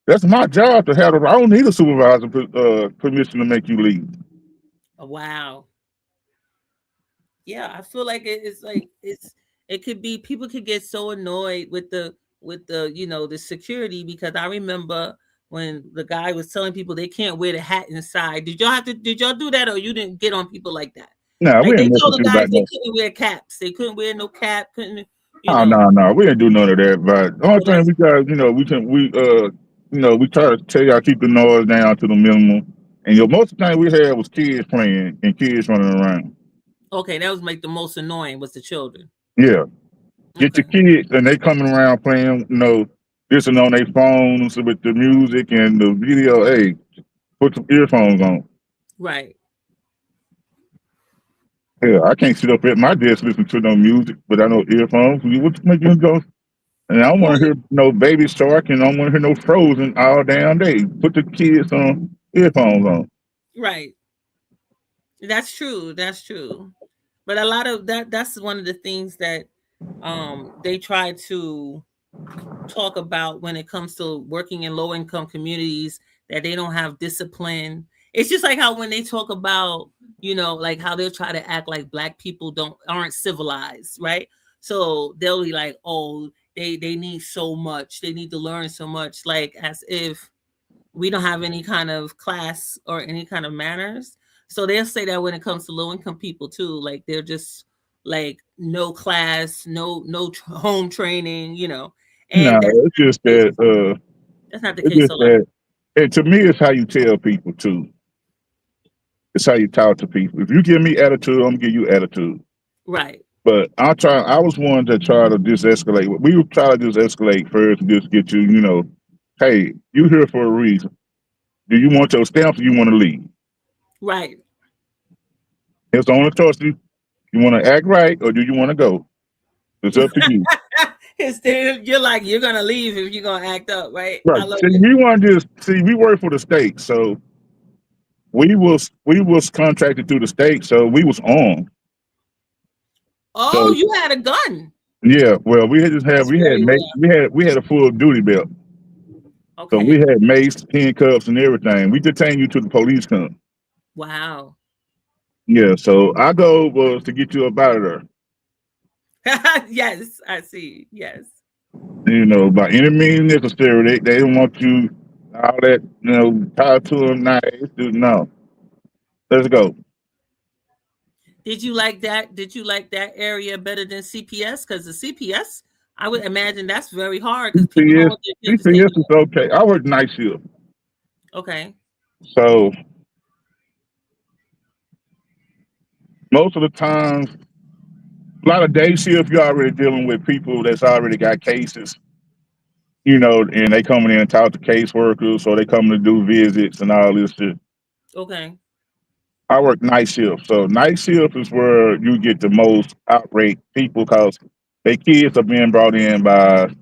that's my job to have. I don't need a supervisor permission to make you leave. Wow. Yeah, I feel like it's like it could be, people could get so annoyed with the the security, because I remember when the guy was telling people they can't wear the hat inside. Did y'all do that, or you didn't get on people like that? No, we Like they ain't messing told with the you guys about they that. couldn't wear caps. They couldn't wear no cap, couldn't Oh no, we didn't do none of that. But the only thing that's we got, we try to tell y'all keep the noise down to the minimum. And most of the time we had was kids playing and kids running around. okay. That was like the most annoying was the children. Yeah, get Okay. your kids and they coming around playing, listening on their phones with the music and the video. Hey, put some earphones on. Right. Yeah, I can't sit up at my desk listening to no music, but I know earphones. What make you go? And I don't want to hear no Baby Shark, and I don't want to hear no Frozen all damn day. Put the kids on earphones on. Right. That's true. That's true. But a lot of that's one of the things that they try to talk about when it comes to working in low income communities, that they don't have discipline. It's just like how when they talk about, like how they'll try to act like black people aren't civilized, right? So they'll be like, oh, they need so much, they need to learn so much, like as if we don't have any kind of class or any kind of manners. So they'll say that when it comes to low income people too, like they're just like no class, no home training, No, and it's just that. that's not the It's case just a lot. that. And to me, it's how you tell people too. It's how you talk to people. If you give me attitude, I'm gonna give you attitude. Right. But I was one to try to just escalate. We would try to just escalate first and just get you, hey, you here for a reason. Do you want your stamps or you want to leave? Right. It's the only choice. You want to act right or do you want to go? It's up to you. You're like, you're gonna leave if you're gonna act up, right? Right. I love See, it. we want to just see. We work for the state, so we was contracted through the state, so we was on. Oh, So you had a gun. yeah, well, we had just had That's very rare. we had a full duty belt, so we Okay. had mace, handcuffs, and everything. We detain you till the police come. Wow. Yeah, so our goal was to get you up out of there. Yes, I see. Yes. By any means necessary. They don't want you all that, tied to them nice. No, let's go. Did you like that? Did you like that area better than CPS? Because the CPS, I would imagine that's very hard because people don't CPS, want their kids to stay CPS is okay. I work night shift, Okay. so most of the time, a lot of day shift, you're already dealing with people that's already got cases, and they coming in and talk to caseworkers, or they coming to do visits and all this shit. Okay. I work night shift, so night shift is where you get the most outraged people because their kids are being brought in by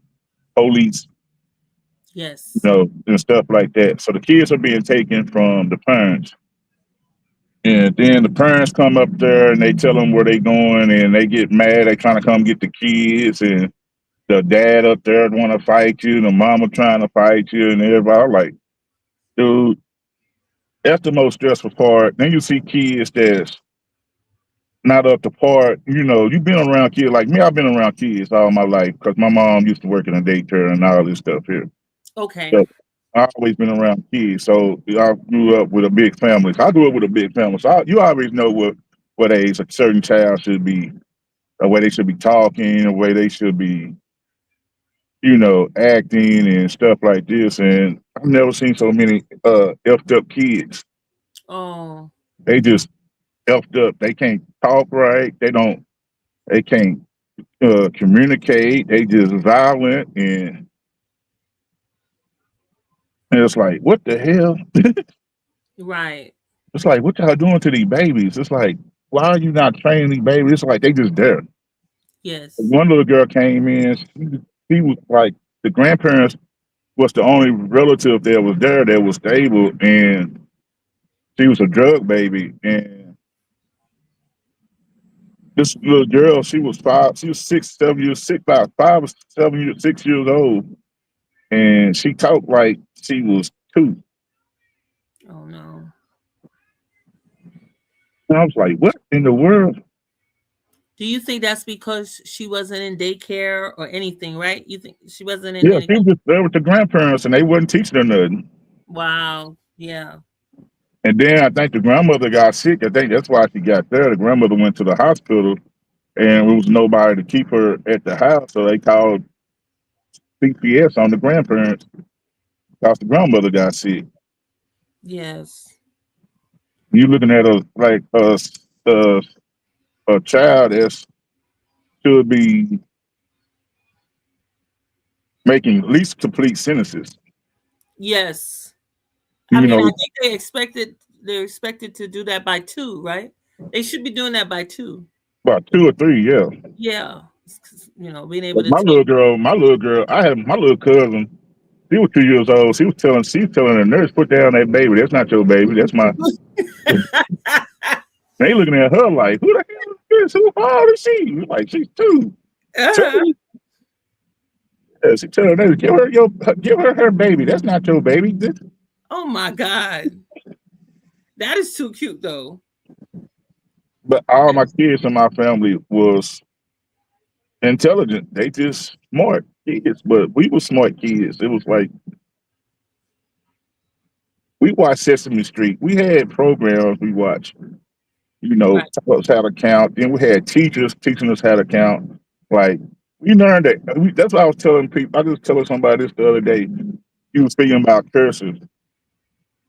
police, Yes. and stuff like that. So the kids are being taken from the parents. And then the parents come up there and they tell them where they going and they get mad. They trying to come get the kids and the dad up there want to fight you, the mama trying to fight you, and everybody. I'm like, dude, that's the most stressful part. Then you see kids that's not up to par. You've been around kids like me. I've been around kids all my life because my mom used to work in a daycare and all this stuff here. Okay. So I've always been around kids. So I grew up with a big family. So I grew up with a big family. So you always know what age a certain child should be, the way they should be talking, the way they should be, acting and stuff like this. And I've never seen so many effed up kids. Oh. They just effed up. They can't talk right. They can't communicate. They just violent and it's like, what the hell? Right. It's like, what y'all doing to these babies? It's like, why are you not training these babies? It's like they just there. Yes. One little girl came in. She was like, the grandparents was the only relative that was there that was stable, and she was a drug baby. And this little girl, she was 6, 7 years, 6 years old, and she talked like she was 2. Oh no. And I was like, what in the world? Do you think that's because she wasn't in daycare or anything, right? You think she wasn't in Yeah, any? she was just there with the grandparents, and they wasn't teaching her nothing. Wow. Yeah. And then I think the grandmother got sick. I think that's why she got there. The grandmother went to the hospital, and there was nobody to keep her at the house, so they called CPS on the grandparents because the grandmother got sick. Yes. You looking at a child that should be making at least complete sentences. Yes. You I mean, I know, think they're expected to do that by 2, right? They should be doing that by 2. about 2 or 3, yeah. Yeah. Being able But to my little girl, I had my little cousin. She was 2 years old. She was telling the nurse, put down that baby. That's not your baby. That's my. They looking at her like, who the hell is this? Who old is she? Like, she's 2. Uh-huh. Yeah, she tell her, give her her baby. That's not your baby. Oh my God. That is too cute, though. But all my kids in my family was intelligent. They just smart kids, but we were smart kids. It was like we watched Sesame Street. We had programs we watched. Right. Taught us how to count. Then we had teachers teaching us how to count. Like we learned that. That's what I was telling people. I was telling somebody this the other day. He was speaking about cursive.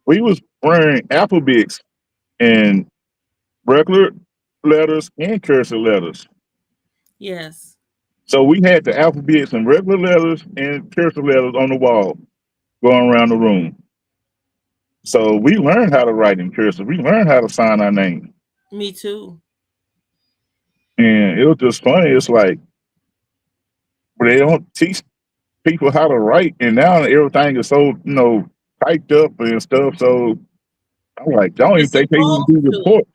We was wearing alphabets and regular letters and cursive letters. Yes. So we had the alphabets and regular letters and cursive letters on the wall going around the room. So we learned how to write in cursive. We learned how to sign our name. Me too. And it was just funny. It's like they don't teach people how to write, and now everything is so typed up and stuff. So I'm like, I don't They're even think they even do supposed to. reports.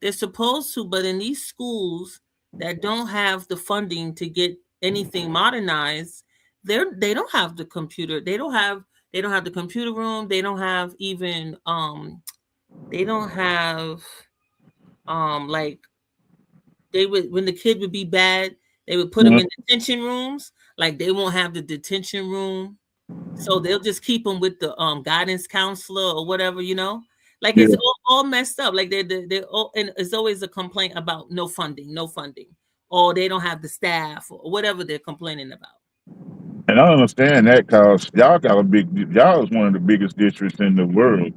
They're supposed to, but in these schools that don't have the funding to get anything modernized, they don't have the computer. They don't have the computer room. They don't have even they don't have like they would when the kid would be bad, they would put them Mhm. in detention rooms. Like they won't have the detention room, so they'll just keep them with the guidance counselor or whatever, Like it's Yeah. all messed up. Like they all, and it's always a complaint about no funding, no funding, or they don't have the staff or whatever they're complaining about. And I understand that because y'all is one of the biggest districts in the world.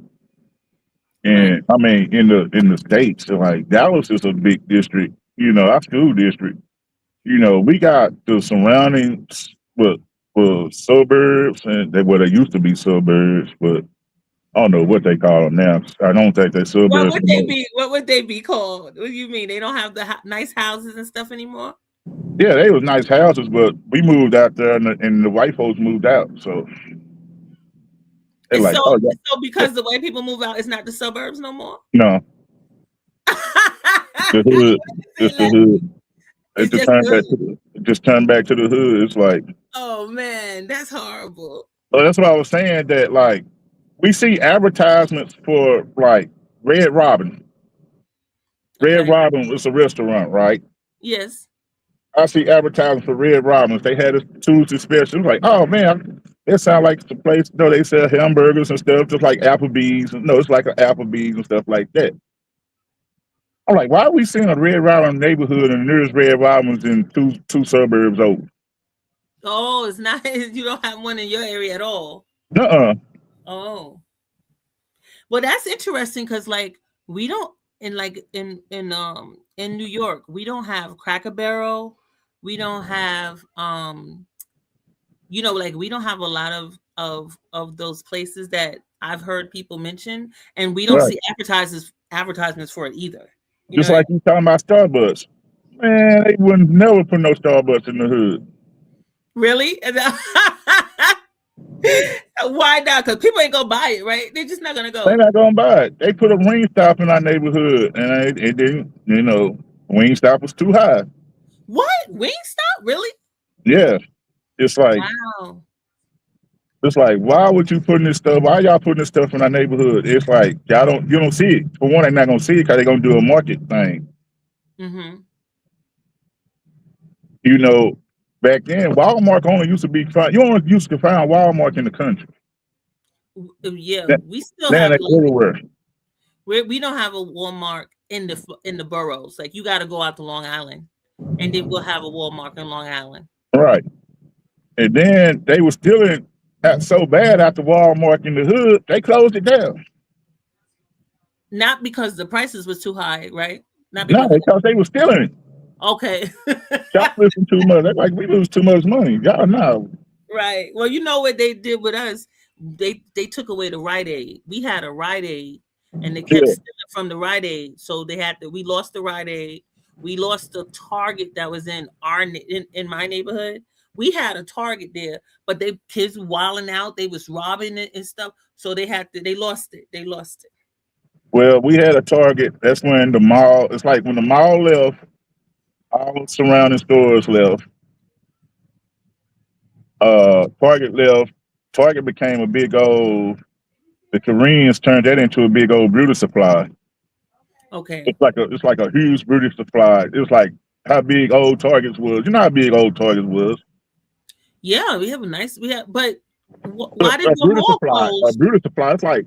Right. And I mean, in the states, so like Dallas is a big district. Our school district. We got the surroundings with suburbs, and they used to be suburbs, but I don't know what they call them now. I don't think they're What suburbs would they anymore. be? What would they be called? What do you mean they don't have the nice houses and stuff anymore? Yeah, they was nice houses, but we moved out there, and the white folks moved out. So they're And like, so, oh yeah, so because the white people move out, it's not the suburbs no more. no, the hood, just the hood. It's just the hood. It just turned back to the hood. It's like, Oh man, that's horrible. oh, that's what I was saying. That like we see advertisements for like Red Robin. Red Okay. Robin is a restaurant, right? Yes. I see advertisements for Red Robins. They had a Tuesday special. Like, oh man, it sounds like the place. They sell hamburgers and stuff, just like Applebee's. No, it's like an Applebee's and stuff like that. I'm like, why are we seeing a Red Robin neighborhood and there's Red Robins in two suburbs over? Oh, it's not. You don't have one in your area at all. Nuh-uh. Oh, well, that's interesting because like we don't in New York we don't have Cracker Barrel. We don't have like we don't have a lot of those places that I've heard people mention, and we don't Right. see advertisements for it either. You know Just what I like you talking about Starbucks. Man, they wouldn't never put no Starbucks in the hood. Really? Why not? Because people ain't gonna buy it, right? They're just not gonna go. They're not gonna buy it. They put a Wingstop in our neighborhood, and it didn't. Wingstop was too high. What? Wingstop? Really? Yeah, it's like Wow. why would you putting this stuff? Why y'all putting this stuff in our neighborhood? It's like you don't see it. For one, they're not gonna see it because they're gonna do a market thing. Mm-hmm. Back then, Walmart only used to be found. You only used to find Walmart in the country. Yeah, Now we still now have they everywhere. we don't have a Walmart in the boroughs. Like you got to go out to Long Island, and then we'll have a Walmart in Long Island. Right. And then they were stealing so bad after Walmart in the hood, they closed it down. Not because the prices was too high, right? Not No, because because they were stealing it. okay. Y'all listen too much. They're like, we lose too much money. Y'all know. Right. Well, you know what they did with us? They took away the Rite Aid. We had a Rite Aid, and they kept Yeah. stealing from the Rite Aid. So we lost the Rite Aid. We lost the Target that was in in my neighborhood. We had a Target there, but kids wilding out. They was robbing it and stuff. So they lost it. They lost it. Well, we had a Target. That's when the mall. It's like when the mall left, all the surrounding stores left. Target left. Target became a big old The Koreans turned that into a big old Brutus supply. Okay. It's like a huge Brutus supply. It was like how big old Targets was. You know how big old Targets was. Yeah, but why did A the Brutus mall supply. A close? Brutus supply. It's like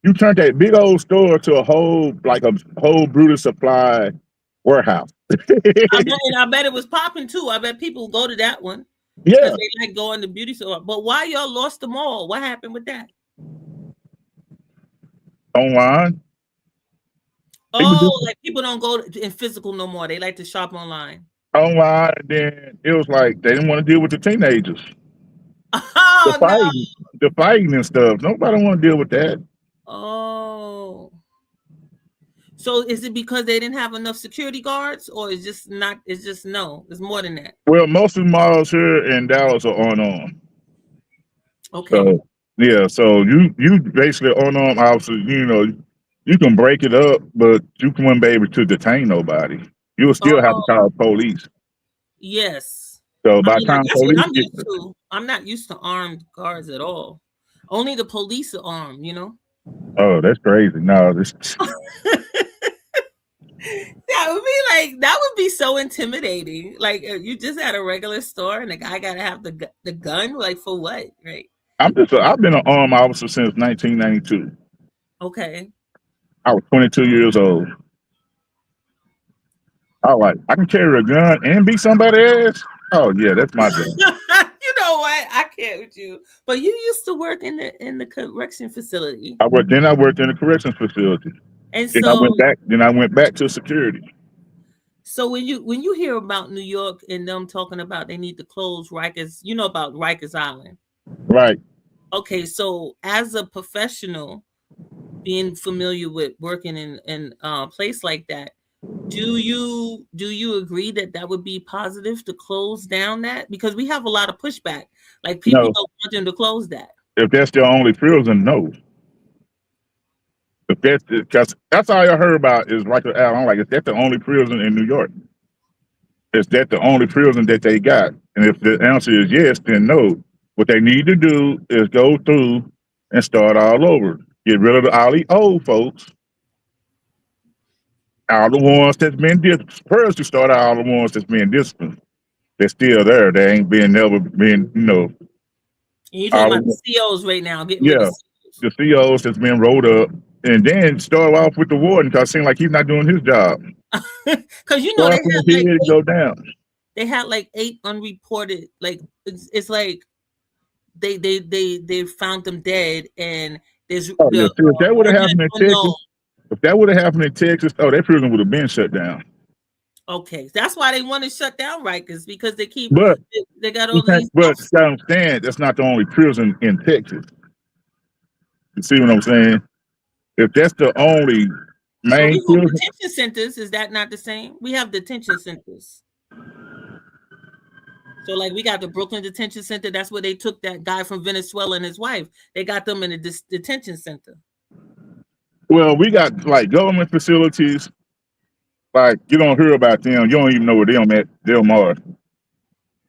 you turned that big old store to a whole Brutus supply warehouse. I bet it was popping too. I bet people go to that one Yeah, because they like going to beauty store. But why y'all lost the mall? What happened with that? online. Oh, like people don't go in physical no more. They like to shop online. Online, and then it was like they didn't want to deal with the teenagers. Oh no. The fighting and stuff. Nobody want to deal with that. Oh. So is it because they didn't have enough security guards, or it's just not? It's just no. It's more than that. Well, most of the malls here in Dallas are on. Okay. So yeah, so you basically on officers. You know, you can break it up, but you wouldn't be able to detain nobody. You will still have to call police. Yes. So by the time that's police what I'm used to. I'm not used to armed guards at all. Only the police are armed, you know. Oh, that's crazy. No, this That would be so intimidating. Like you just had a regular store and the guy got to have the gun. Like for what, right? I've been an armed officer since 1992. Okay. I was 22 years old. I can carry a gun and beat somebody ass. Oh yeah, that's my job. You know what? I can't with you. But you used to work in the correction facility. I worked in a corrections facility. And then so I went back to security. So when you hear about New York and them talking about they need to close Rikers, you know about Rikers Island. Right. Okay, so as a professional being familiar with working in a place like that, do you agree that would be positive to close down that? Because we have a lot of pushback. Like people don't want them to close that. If that's their only prison, no. If that's all I heard about is Rikers Island. I'm like, is that the only prison in New York? Is that the only prison that they got? And if the answer is yes, then no. What they need to do is go through and start all over. Get rid of all the old folks. All the ones that's been disciplined. First, to start all the ones that's been disciplined. They're still there. They ain't never been, And you're talking about the COs right now. The COs that's been rolled up. And then start off with the warden because it seems like he's not doing his job. Because they had like 8 unreported. Like it's like they found them dead, and there's if that would have happened in Texas, that prison would have been shut down. Okay, that's why they want to shut down Rikers because they got all these. But I understand that's not the only prison in Texas. You see what I'm saying? If that's the only main prison, detention centers, is that not the same? We have detention centers. So like we got the Brooklyn Detention Center. That's where they took that guy from Venezuela and his wife. They got them in a detention center. Well, we got like government facilities. Like you don't hear about them. You don't even know where they're at. Del Mar.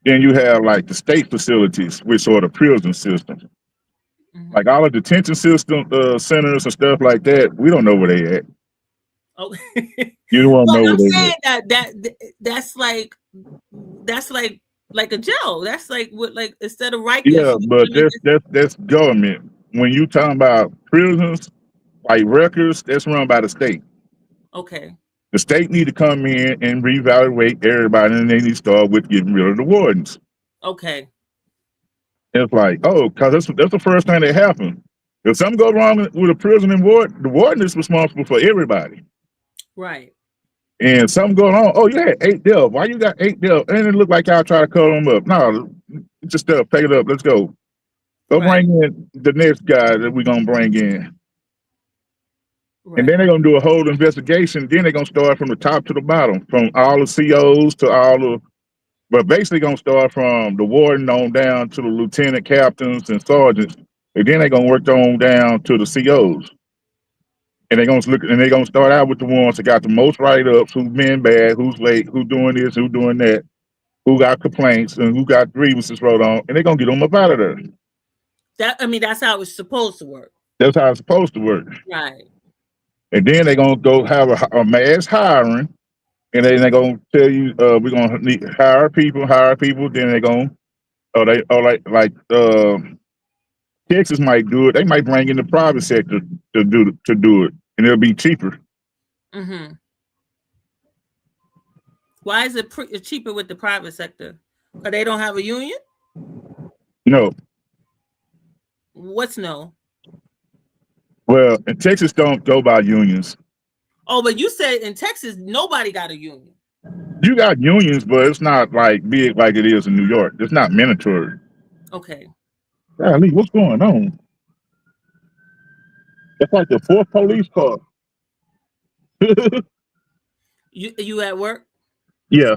Then you have like the state facilities, which are the prison system. Mm-hmm. Like all the detention system centers and stuff like that. We don't know where they at. Oh, you don't know where they at. That's like a jail. That's like instead of Rikers. Yeah, but that's government. When you talking about prisons, like Rikers, that's run by the state. Okay. The state need to come in and reevaluate everybody, and they need to start with getting rid of the wardens. Okay. It's like, because that's the first thing that happened. If something goes wrong with a prison and ward, the warden is responsible for everybody. Right. And something going on. Oh, you had 8 deaths. Why you got 8 deaths? And it looked like y'all try to cover them up. No, just pick it up. Let's go. Go bring in the next guy that we're gonna bring in. Right. And then they're gonna do a whole investigation. Then they're gonna start from the top to the bottom, from all the COs to but basically gonna start from the warden on down to the lieutenant captains and sergeants. And then they're gonna work on down to the COs. And they're gonna start out with the ones that got the most write-ups, who's been bad, who's late, who's doing this, who's doing that, who got complaints, and who got grievances wrote on, and they're gonna get them up out of there. That's how it's supposed to work. That's how it's supposed to work. Right. And then they're gonna go have a mass hiring, and then they're gonna tell you, we're gonna need hire people. Then they're gonna, like Texas might do it. They might bring in the private sector to do it, and it'll be cheaper. Mm-hmm. Why is it cheaper with the private sector? Because they don't have a union? No. What's no? Well, in Texas, don't go by unions. Oh, but you said in Texas, nobody got a union. You got unions, but it's not like big like it is in New York. It's not mandatory. Okay. Golly, what's going on? It's like the 4th police car. You at work? Yeah.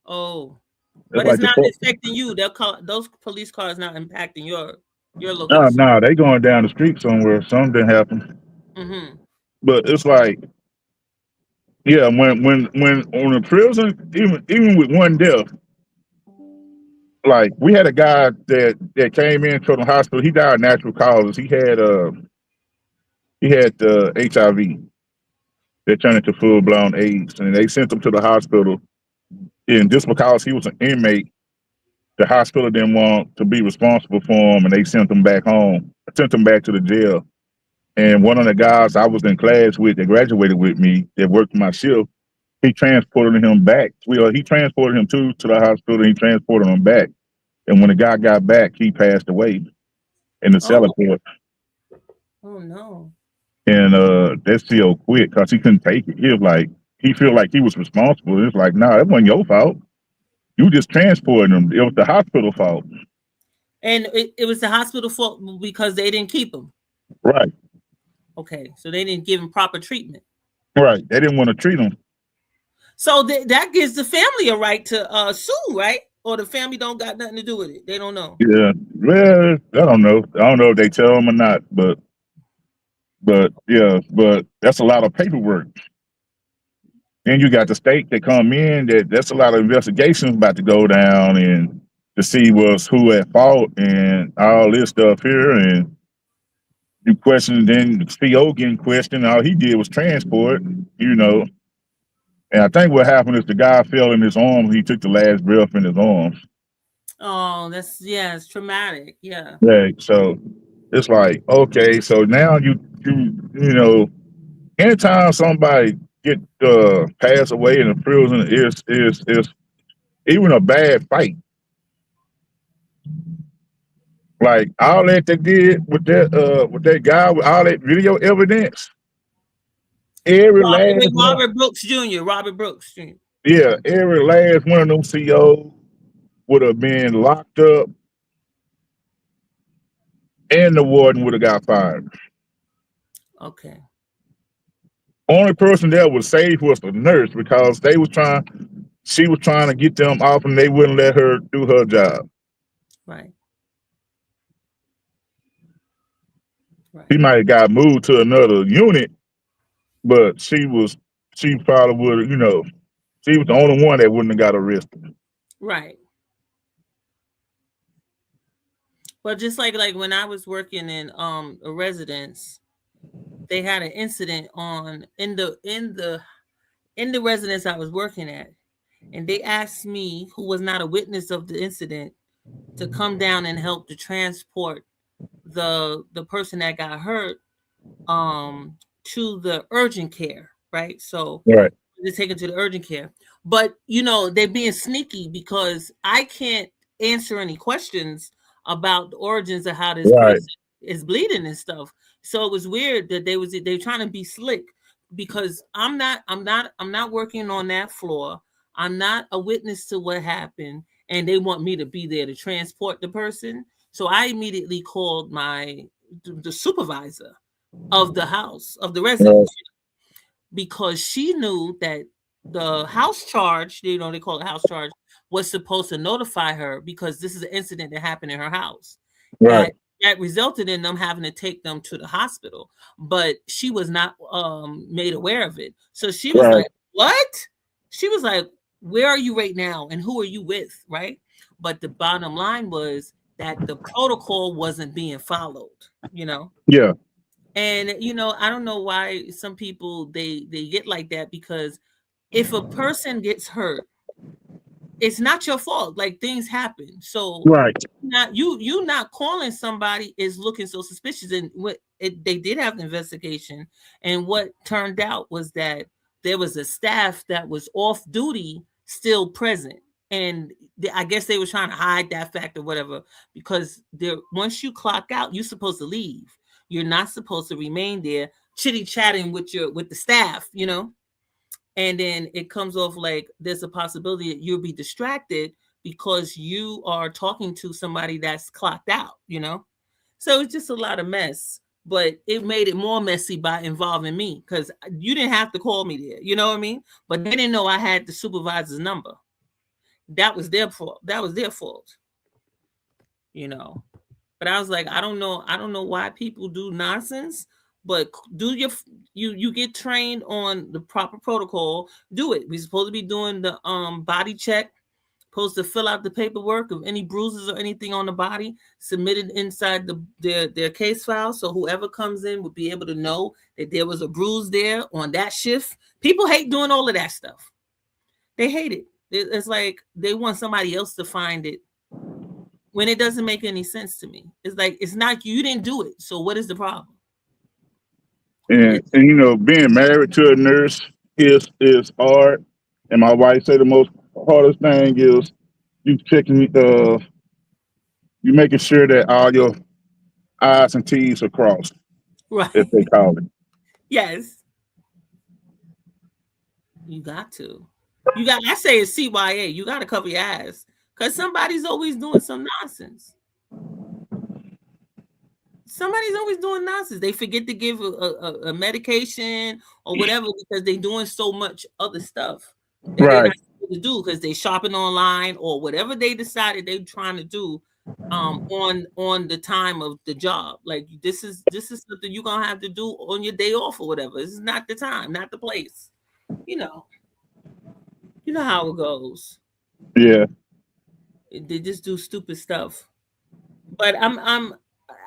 Oh, It's but like it's not affecting you. They'll call those police cars not impacting your location. No, they going down the street somewhere. Something happened. Mm-hmm. But it's like, yeah, when on the prison, even with one death, like we had a guy that came in to the hospital. He died of natural causes. He had HIV that turned into full blown AIDS, and they sent him to the hospital. And just because he was an inmate, the hospital didn't want to be responsible for him, and they sent him back home. Sent him back to the jail. And one of the guys I was in class with that graduated with me that worked my shift, he transported him back. He transported him to the hospital, and he transported him back. And when the guy got back, he passed away in the cellar court. Oh no. And that CO quit because he couldn't take it. He felt like he was responsible. It's like, nah, that wasn't your fault. You just transported him. It was the hospital fault. And it was the hospital fault because they didn't keep him. Right. Okay, so they didn't give him proper treatment. Right. They didn't want to treat him. So that gives the family a right to sue, right? Or the family don't got nothing to do with it. They don't know. Yeah. Well, I don't know. I don't know if they tell him or not, but yeah, but that's a lot of paperwork. And you got the state that come in, that's a lot of investigations about to go down and to see who at fault and all this stuff here. And you question, then the CO getting questioned. All he did was transport, And I think what happened is the guy fell in his arms. He took the last breath in his arms. Oh, it's traumatic. Yeah. Right. So it's like, okay, so now you anytime somebody get pass away in a prison is even a bad fight. Like all that they did with that guy, with all that video evidence, Robert Brooks Jr. Yeah, every last one of them CEOs would have been locked up, and the warden would have got fired. Okay. Only person that was safe was the nurse because she was trying to get them off, and they wouldn't let her do her job. Right. She might have got moved to another unit, but she probably would have, she was the only one that wouldn't have got arrested. Right. Well, just like when I was working in a residence, they had an incident in the residence I was working at, and they asked me, who was not a witness of the incident, to come down and help to transport the person that got hurt to the urgent care, right? So right. They're taken to the urgent care. But they're being sneaky because I can't answer any questions about the origins of how this person is bleeding and stuff. So it was weird that they're trying to be slick because I'm not working on that floor. I'm not a witness to what happened, and they want me to be there to transport the person. So I immediately called the supervisor of the house, of the residence, because she knew that the house charge, they call it house charge, was supposed to notify her because this is an incident that happened in her house. Right. That resulted in them having to take them to the hospital, but she was not made aware of it. So she was like, what? She was like, where are you right now? And who are you with? Right. But the bottom line was that the protocol wasn't being followed, Yeah. And I don't know why some people they get like that, because if a person gets hurt, it's not your fault. Like, things happen. So Right. not you not calling somebody is looking so suspicious. And they did have the investigation, and what turned out was that there was a staff that was off duty still present, and I guess they were trying to hide that fact or whatever, because once you clock out, you're supposed to leave. You're not supposed to remain there chitty chatting with the staff, and then it comes off like there's a possibility that you'll be distracted because you are talking to somebody that's clocked out, So it's just a lot of mess, but it made it more messy by involving me, because you didn't have to call me there, you know what I mean? But they didn't know I had the supervisor's number. That was their fault. But I was like, I don't know why people do nonsense. But do you get trained on the proper protocol? Do it. We're supposed to be doing the body check, supposed to fill out the paperwork of any bruises or anything on the body, submitted inside their case file, so whoever comes in would be able to know that there was a bruise there on that shift. People hate doing all of that stuff. They hate it. It's like they want somebody else to find it, when it doesn't make any sense to me. It's like, it's not, you didn't do it, so what is the problem? And being married to a nurse is hard. And my wife said the most hardest thing is you making sure that all your I's and T's are crossed, Right. if they call it. Yes. You got to. I say it's CYA. You got to cover your ass, because somebody's always doing some nonsense. Somebody's always doing nonsense. They forget to give a medication or whatever, because they're doing so much other stuff that they're not supposed to do, because they shopping online or whatever they decided they're trying to do on the time of the job. Like, this is something you're gonna have to do on your day off or whatever. This is not the time, not the place. You know how it goes. Yeah. They just do stupid stuff. But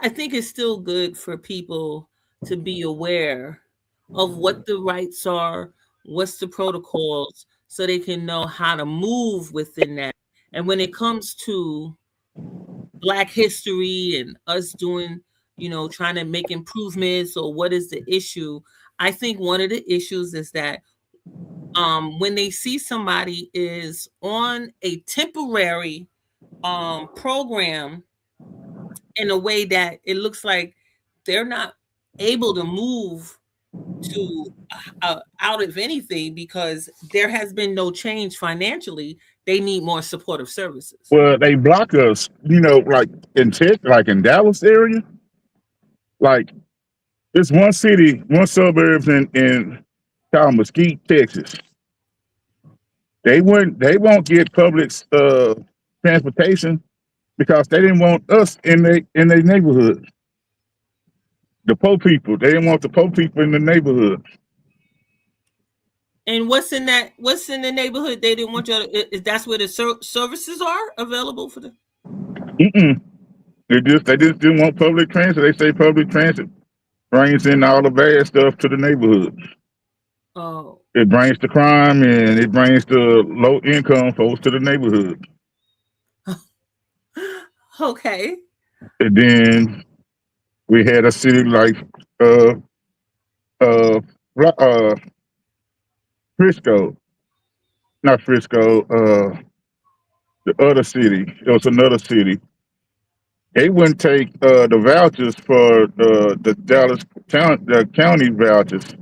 I think it's still good for people to be aware of what the rights are, what's the protocols, so they can know how to move within that. And when it comes to Black history and us doing, trying to make improvements, or what is the issue, I think one of the issues is that when they see somebody is on a temporary program in a way that it looks like they're not able to move to out of anything, because there has been no change financially, they need more supportive services. Well, they block us, like in Dallas area. Like, it's one city, one suburbs in called Mesquite, Texas. They won't get public transportation because they didn't want us in their neighborhood. The poor people, they didn't want the poor people in the neighborhood. And what's in the neighborhood they didn't want you to? That's where the services are available for them? They just didn't want public transit. They say public transit brings in all the bad stuff to the neighborhood. Oh. It brings the crime, and it brings the low income folks to the neighborhood. Okay. And then we had a city like Frisco, not Frisco, the other city. It was another city. They wouldn't take the vouchers for the Dallas county vouchers.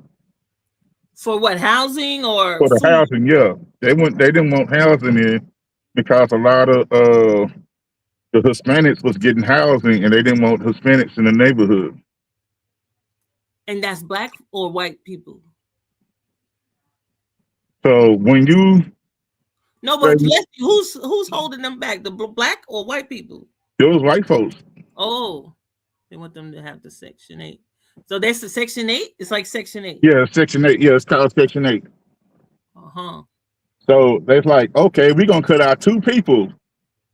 For what, housing or for the food? Housing? Yeah, they didn't want housing in because a lot of the Hispanics was getting housing, and they didn't want Hispanics in the neighborhood. And that's Black or white people? So when you but who's holding them back? The Black or white people? Those white folks. Oh, they want them to have the Section 8. So that's the Section 8? It's like Section 8. Yeah, Section 8. Yeah, it's called Section 8. So they're like, okay, we're gonna cut out two people,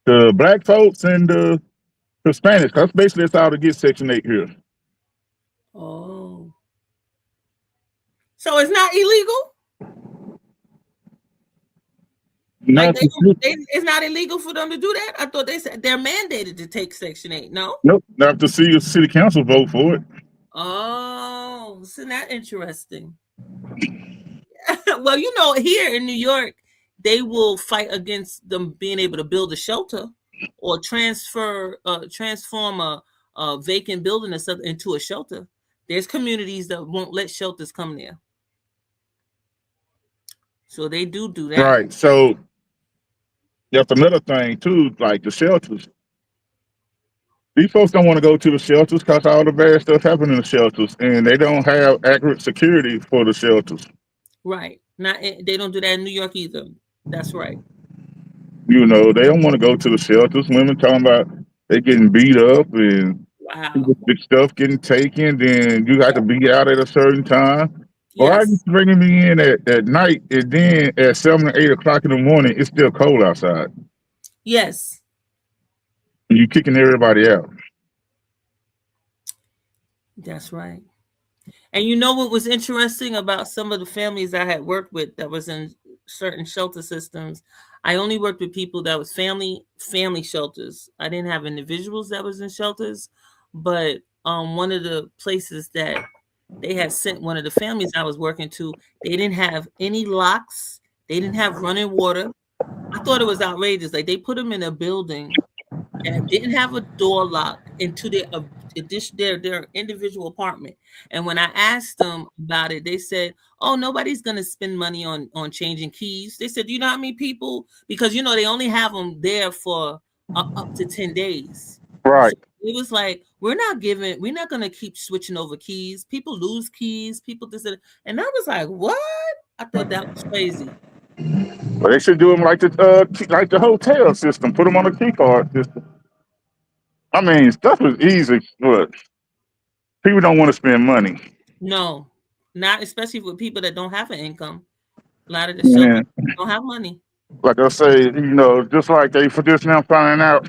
the Black folks and the Hispanics. Because basically that's how to get Section 8 here. Oh. So it's not illegal. Not Like to, it's not illegal for them to do that. I thought they said they're mandated to take Section 8. No. nope, not to see a city council vote for it. Oh, isn't that interesting? Well, you know, here in New York, they will fight against them being able to build a shelter or transform a vacant building or something into a shelter. There's communities that won't let shelters come there. So they do that. Right. So that's another thing too, like the shelters. These folks don't want to go to the shelters because all the bad stuff happening in the shelters, and they don't have accurate security for the shelters. Right. They don't do that in New York either. That's right. You know, they don't want to go to the shelters. Women talking about they getting beat up and stuff getting taken. Then you got to be out at a certain time. Yes. Why are you bringing me in at night and then at 7 or 8 o'clock in the morning, it's still cold outside? Yes. And you kicking everybody out. That's right. And you know what was interesting about some of the families I had worked with that was in certain shelter systems? I only worked with people that was family shelters. I didn't have individuals that was in shelters, but one of the places that they had sent one of the families I was working to, they didn't have any locks. They didn't have running water. I thought it was outrageous. Like they put them in a building and didn't have a door lock into their individual apartment. And when I asked them about it, they said, "Oh, nobody's gonna spend money on changing keys." They said, "Do you know how many people?" Because you know they only have them there for up to 10 days. Right. So it was like we're not gonna keep switching over keys. People lose keys. People this and I was like, "What?" I thought that was crazy. Well, they should do them like the hotel system. Put them on a key card system. I mean, stuff is easy, but people don't want to spend money. No, not especially with people that don't have an income. A lot of the shelters don't have money. Like I say, you know, just like they for just now finding out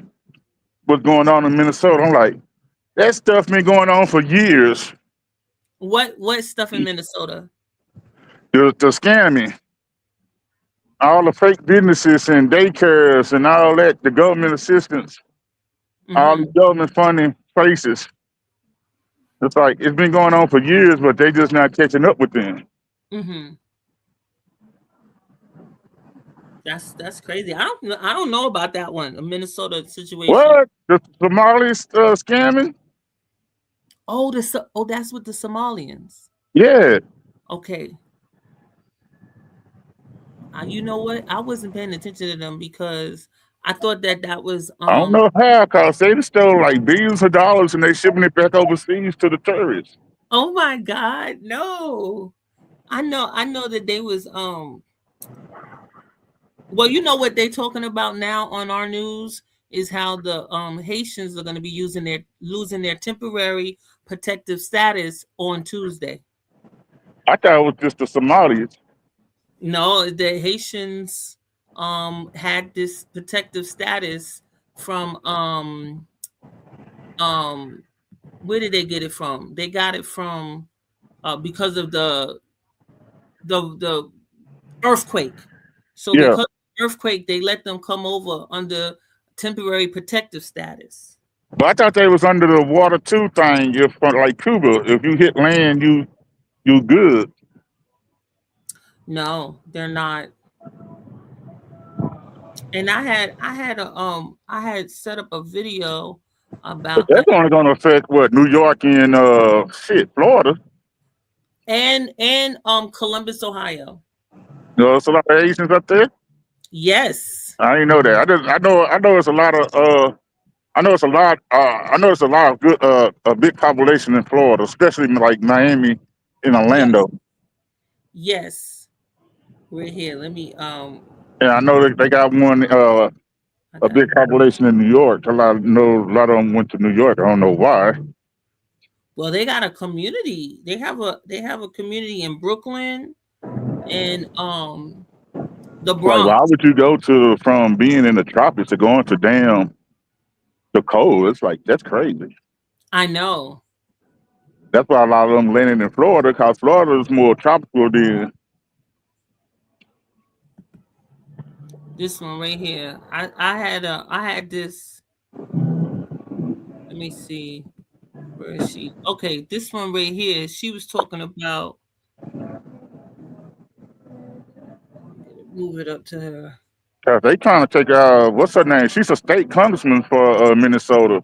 what's going on in Minnesota. I'm like, that stuff been going on for years. What stuff in Minnesota? The scamming. All the fake businesses and daycares and all that, the government assistance, all the government funding places. It's like it's been going on for years, but they just not catching up with them. That's crazy. I don't know about that one, a Minnesota situation. What? The Somalis scamming? Oh, that's with the Somalians. Yeah. Okay. You know what? I wasn't paying attention to them because I thought that was. I don't know how, because they stole like billions of dollars and they shipping it back overseas to the tourists. Oh my God, no! I know that they was. Well, you know what they're talking about now on our news is how the Haitians are going to be losing their temporary protective status on Tuesday. I thought it was just the Somalis. No, the Haitians had this protective status from where did they get it from? They got it from because of the earthquake. So because of the earthquake, they let them come over under temporary protective status. But I thought they was under the water too thing. If like Cuba, if you hit land, you good. No, they're not. And I had set up a video about. But that's only going to affect what New York and Florida, and Columbus, Ohio. You know, it's a lot of Asians up there. Yes. I didn't know that. I know it's a lot of I know it's a lot of good a big population in Florida, especially like Miami and Orlando. Yes. We're here. Let me And I know that they got one a big population in New York. A lot of them went to New York. I don't know why. Well, they got a community. They have a community in Brooklyn and the Bronx. Like, why would you go from being in the tropics to going to the cold? It's like that's crazy. I know. That's why a lot of them landing in Florida, because Florida is more tropical than. This one right here. I had this. Let me see. Where is she? Okay, this one right here. She was talking about. Move it up to her. They trying to take what's her name? She's a state congressman for Minnesota.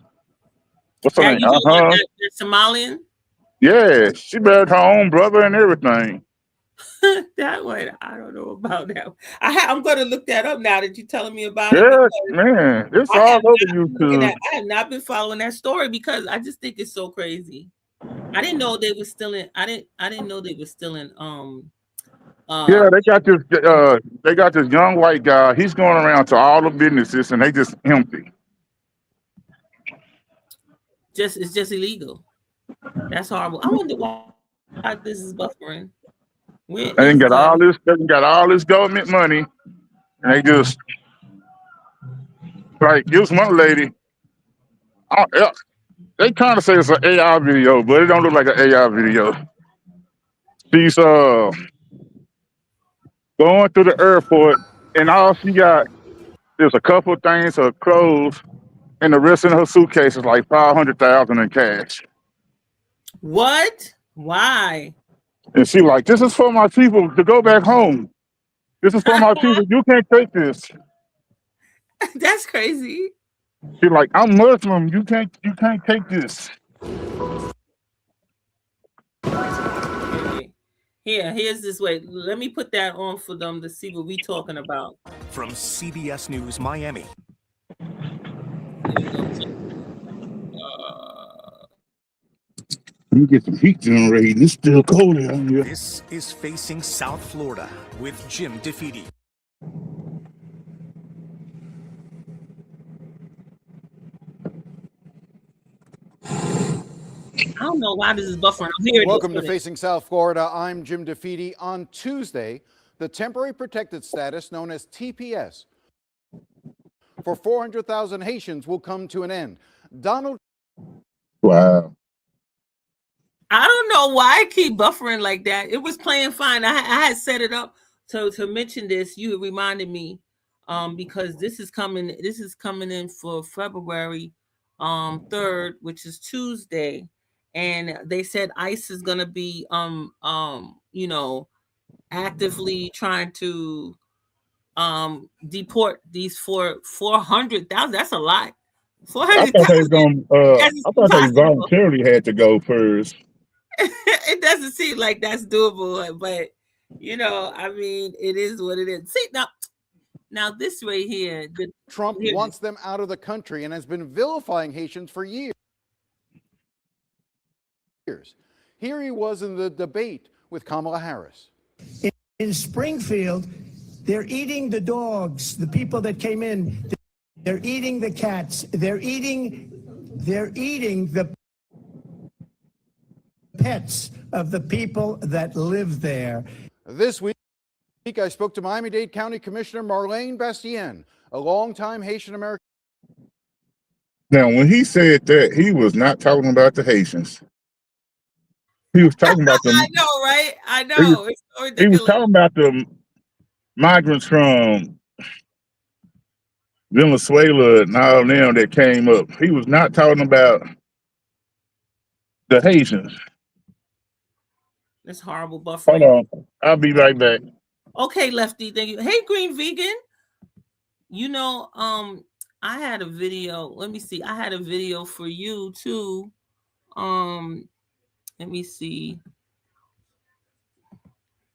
What's her name? You talking about that Somalian? Yeah, she married her own brother and everything. That one, I don't know about that. I'm going to look that up now that you're telling me about it. Yeah, man, it's all over YouTube. I have not been following that story because I just think it's so crazy. I didn't know they were still in. I didn't know they were still in. Yeah, they got this. They got this young white guy. He's going around to all the businesses, and they just empty. It's just illegal. That's horrible. I wonder why this is buffering. They got all this. They got all this government money, and they just like this one lady. They kind of say it's an AI video, but it don't look like an AI video. She's going through the airport, and all she got is a couple of things, her clothes, and the rest of her suitcase is like $500,000 in cash. What? Why? And she like, this is for my people to go back home. This is for my people. You can't take this. That's crazy. She like, I'm Muslim. You can't take this. Here's this way. Let me put that on for them to see what we talking about. From CBS News Miami. Let me get some heat generating. It's still cold out here. This is Facing South Florida with Jim DeFede. I don't know why this is buffering. Welcome to Facing South Florida. I'm Jim DeFede. On Tuesday, the temporary protected status known as TPS for 400,000 Haitians will come to an end. Wow. I don't know why I keep buffering like that. It was playing fine. I had set it up to mention this. You reminded me because this is coming in for February 3rd, which is Tuesday. And they said ICE is going to be, actively trying to deport these 400,000. That's a lot. 400,000. I thought they voluntarily had to go first. It doesn't seem like that's doable, but I mean, it is what it is. See now this right here. Trump wants them out of the country and has been vilifying Haitians for years. Here he was in the debate with Kamala Harris. In Springfield, they're eating the dogs, the people that came in. They're eating the cats. They're eating the pets of the people that live there. This week, I spoke to Miami-Dade County Commissioner Marlene Bastien, a longtime Haitian American. Now, when he said that, he was not talking about the Haitians. He was talking about them. I know, right? I know. It's so ridiculous. He was talking about the migrants from Venezuela and all them that came up. He was not talking about the Haitians. That's horrible buffering. Hold on. I'll be right back. Okay, Lefty. Thank you. Hey, Green Vegan. I had a video. Let me see. I had a video for you too. Let me see.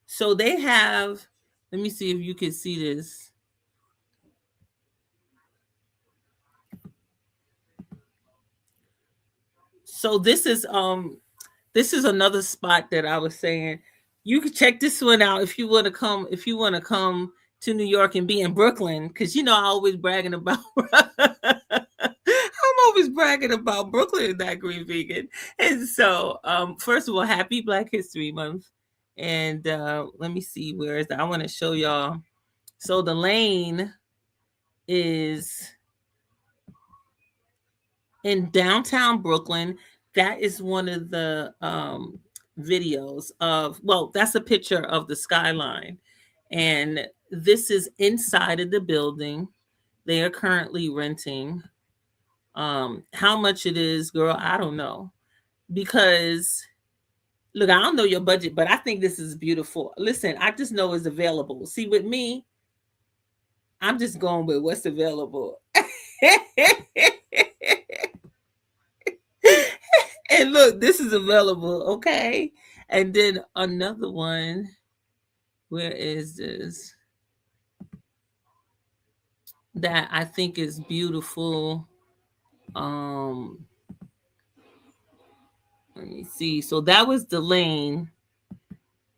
So they have, let me see if you can see this. So this is another spot that I was saying. You can check this one out if you want to come to New York and be in Brooklyn, because I always bragging about I'm always bragging about Brooklyn, that Green Vegan. And so first of all, happy Black History Month. And let me see, where is that? I want to show y'all. So the lane is in downtown Brooklyn. that is one of the videos of, well, that's a picture of the skyline. And this is inside of the building. They are currently renting. How much it is, girl, I don't know. Because look, I don't know your budget, but I think this is beautiful. Listen, I just know it's available. See, with me, I'm just going with what's available. And look, this is available, okay? And then another one. Where is this? That I think is beautiful. Let me see. So that was the lane.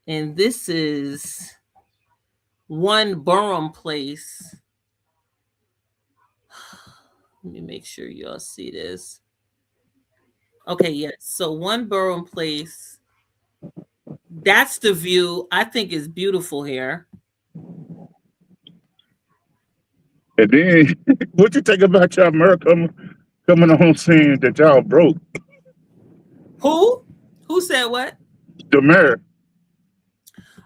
And this is One Burham Place. Let me make sure y'all see this. Okay, yes. So One Burham Place. That's the view. I think is beautiful here. And then what you think about y'all America coming on saying that y'all broke? Who? Who said what? The mayor.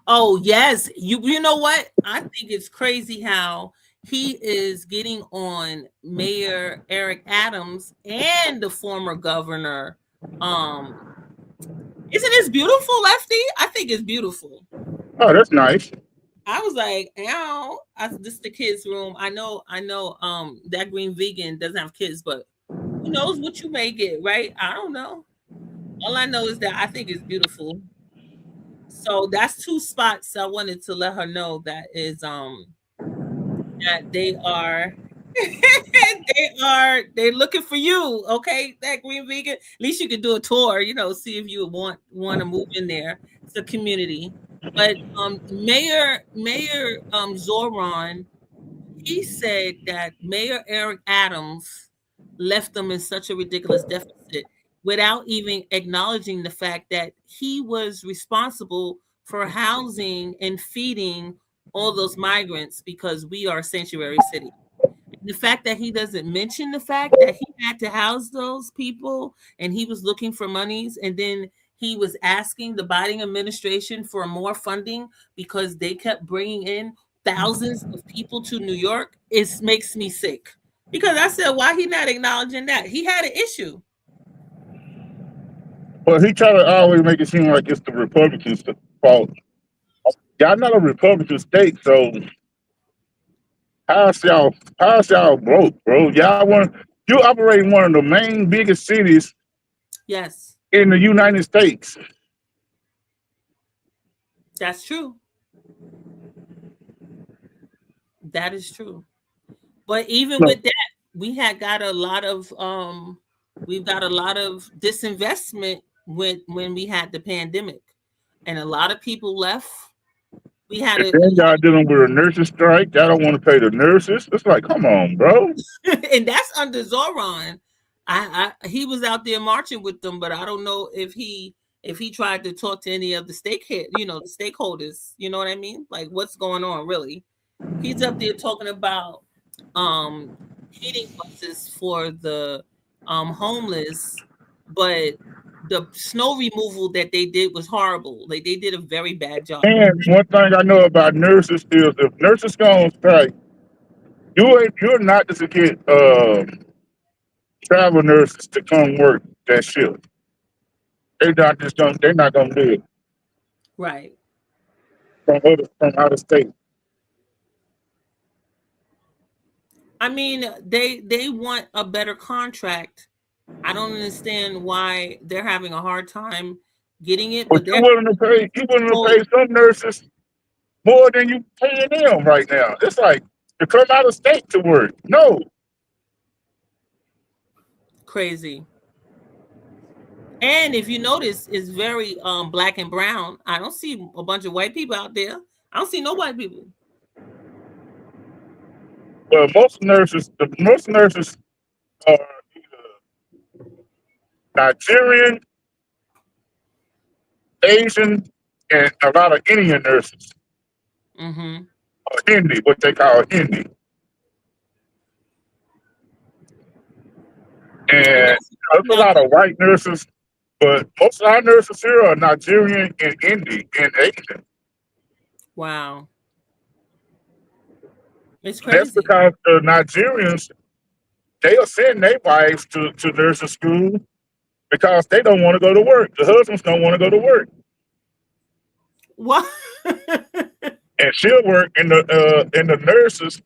Oh, yes. You know what? I think it's crazy how he is getting on Mayor Eric Adams and the former governor. Isn't this beautiful, Lefty? I think it's beautiful. Oh, that's nice. I was like, ow, this is the kids' room. I know, that green vegan doesn't have kids, but who knows what you may get, right? I don't know. All I know is that I think it's beautiful. So that's two spots I wanted to let her know that is that they are they're looking for you, okay? That green vegan. At least you could do a tour, see if you want to move in there. It's a community. But Mayor Zoran, he said that Mayor Eric Adams left them in such a ridiculous deficit without even acknowledging the fact that he was responsible for housing and feeding all those migrants because we are a sanctuary city. The fact that he doesn't mention the fact that he had to house those people and he was looking for monies, and then he was asking the Biden administration for more funding because they kept bringing in thousands of people to New York, it makes me sick. Because I said, why he not acknowledging that? He had an issue. Well, he try to always make it seem like it's the Republicans' fault. Y'all not a Republican state, so how's y'all broke, bro? You operate in one of the main biggest cities, yes, in the United States. That's true. That is true. But even with that, we've got a lot of disinvestment when we had the pandemic, and a lot of people left. We had then y'all dealing with a nurses strike. Y'all don't want to pay the nurses. It's like, come on, bro. And that's under Zoran. He was out there marching with them, but I don't know if he tried to talk to any of the stakeholders. You know what I mean? Like, what's going on, really? He's up there talking about heating buses for the homeless, but the snow removal that they did was horrible. Like, they did a very bad job. And one thing I know about nurses is if nurses go on strike, you're not just to get travel nurses to come work that shift. They're not gonna do it. Right. From out of state. I mean, they want a better contract. I don't understand why they're having a hard time getting it. But you're willing to pay some nurses more than you paying them right now. It's like to come out of state to work. No. Crazy. And if you notice, it's very black and brown. I don't see a bunch of white people out there. I don't see no white people. Well, most nurses are either Nigerian, Asian, and a lot of Indian nurses. Mm-hmm. Or Hindi, what they call Hindi. And there's a lot of white nurses But most of our nurses here are Nigerian and Indian and Asian. Wow. It's That's crazy. because the Nigerians, they'll send their wives to nursing school because they don't want to go to work. The husbands don't want to go to work. What? And she'll work in the nurses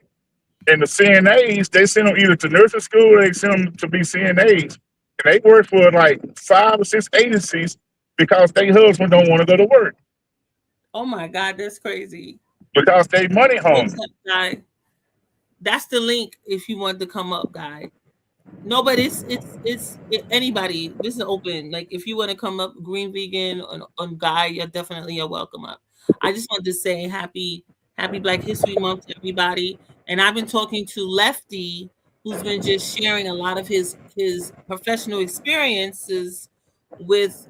and the CNAs. They send them either to nursing school or they send them to be CNAs. And they work for like 5 or 6 agencies because their husband don't want to go to work. Oh my God, that's crazy. Because they money hungry. Guy. That's the link if you want to come up, guy. No, but it's anybody. This is open. Like if you want to come up, Green Vegan on Guy, you're welcome up. I just wanted to say happy Black History Month to everybody. And I've been talking to Lefty, who's been just sharing a lot of his professional experiences with,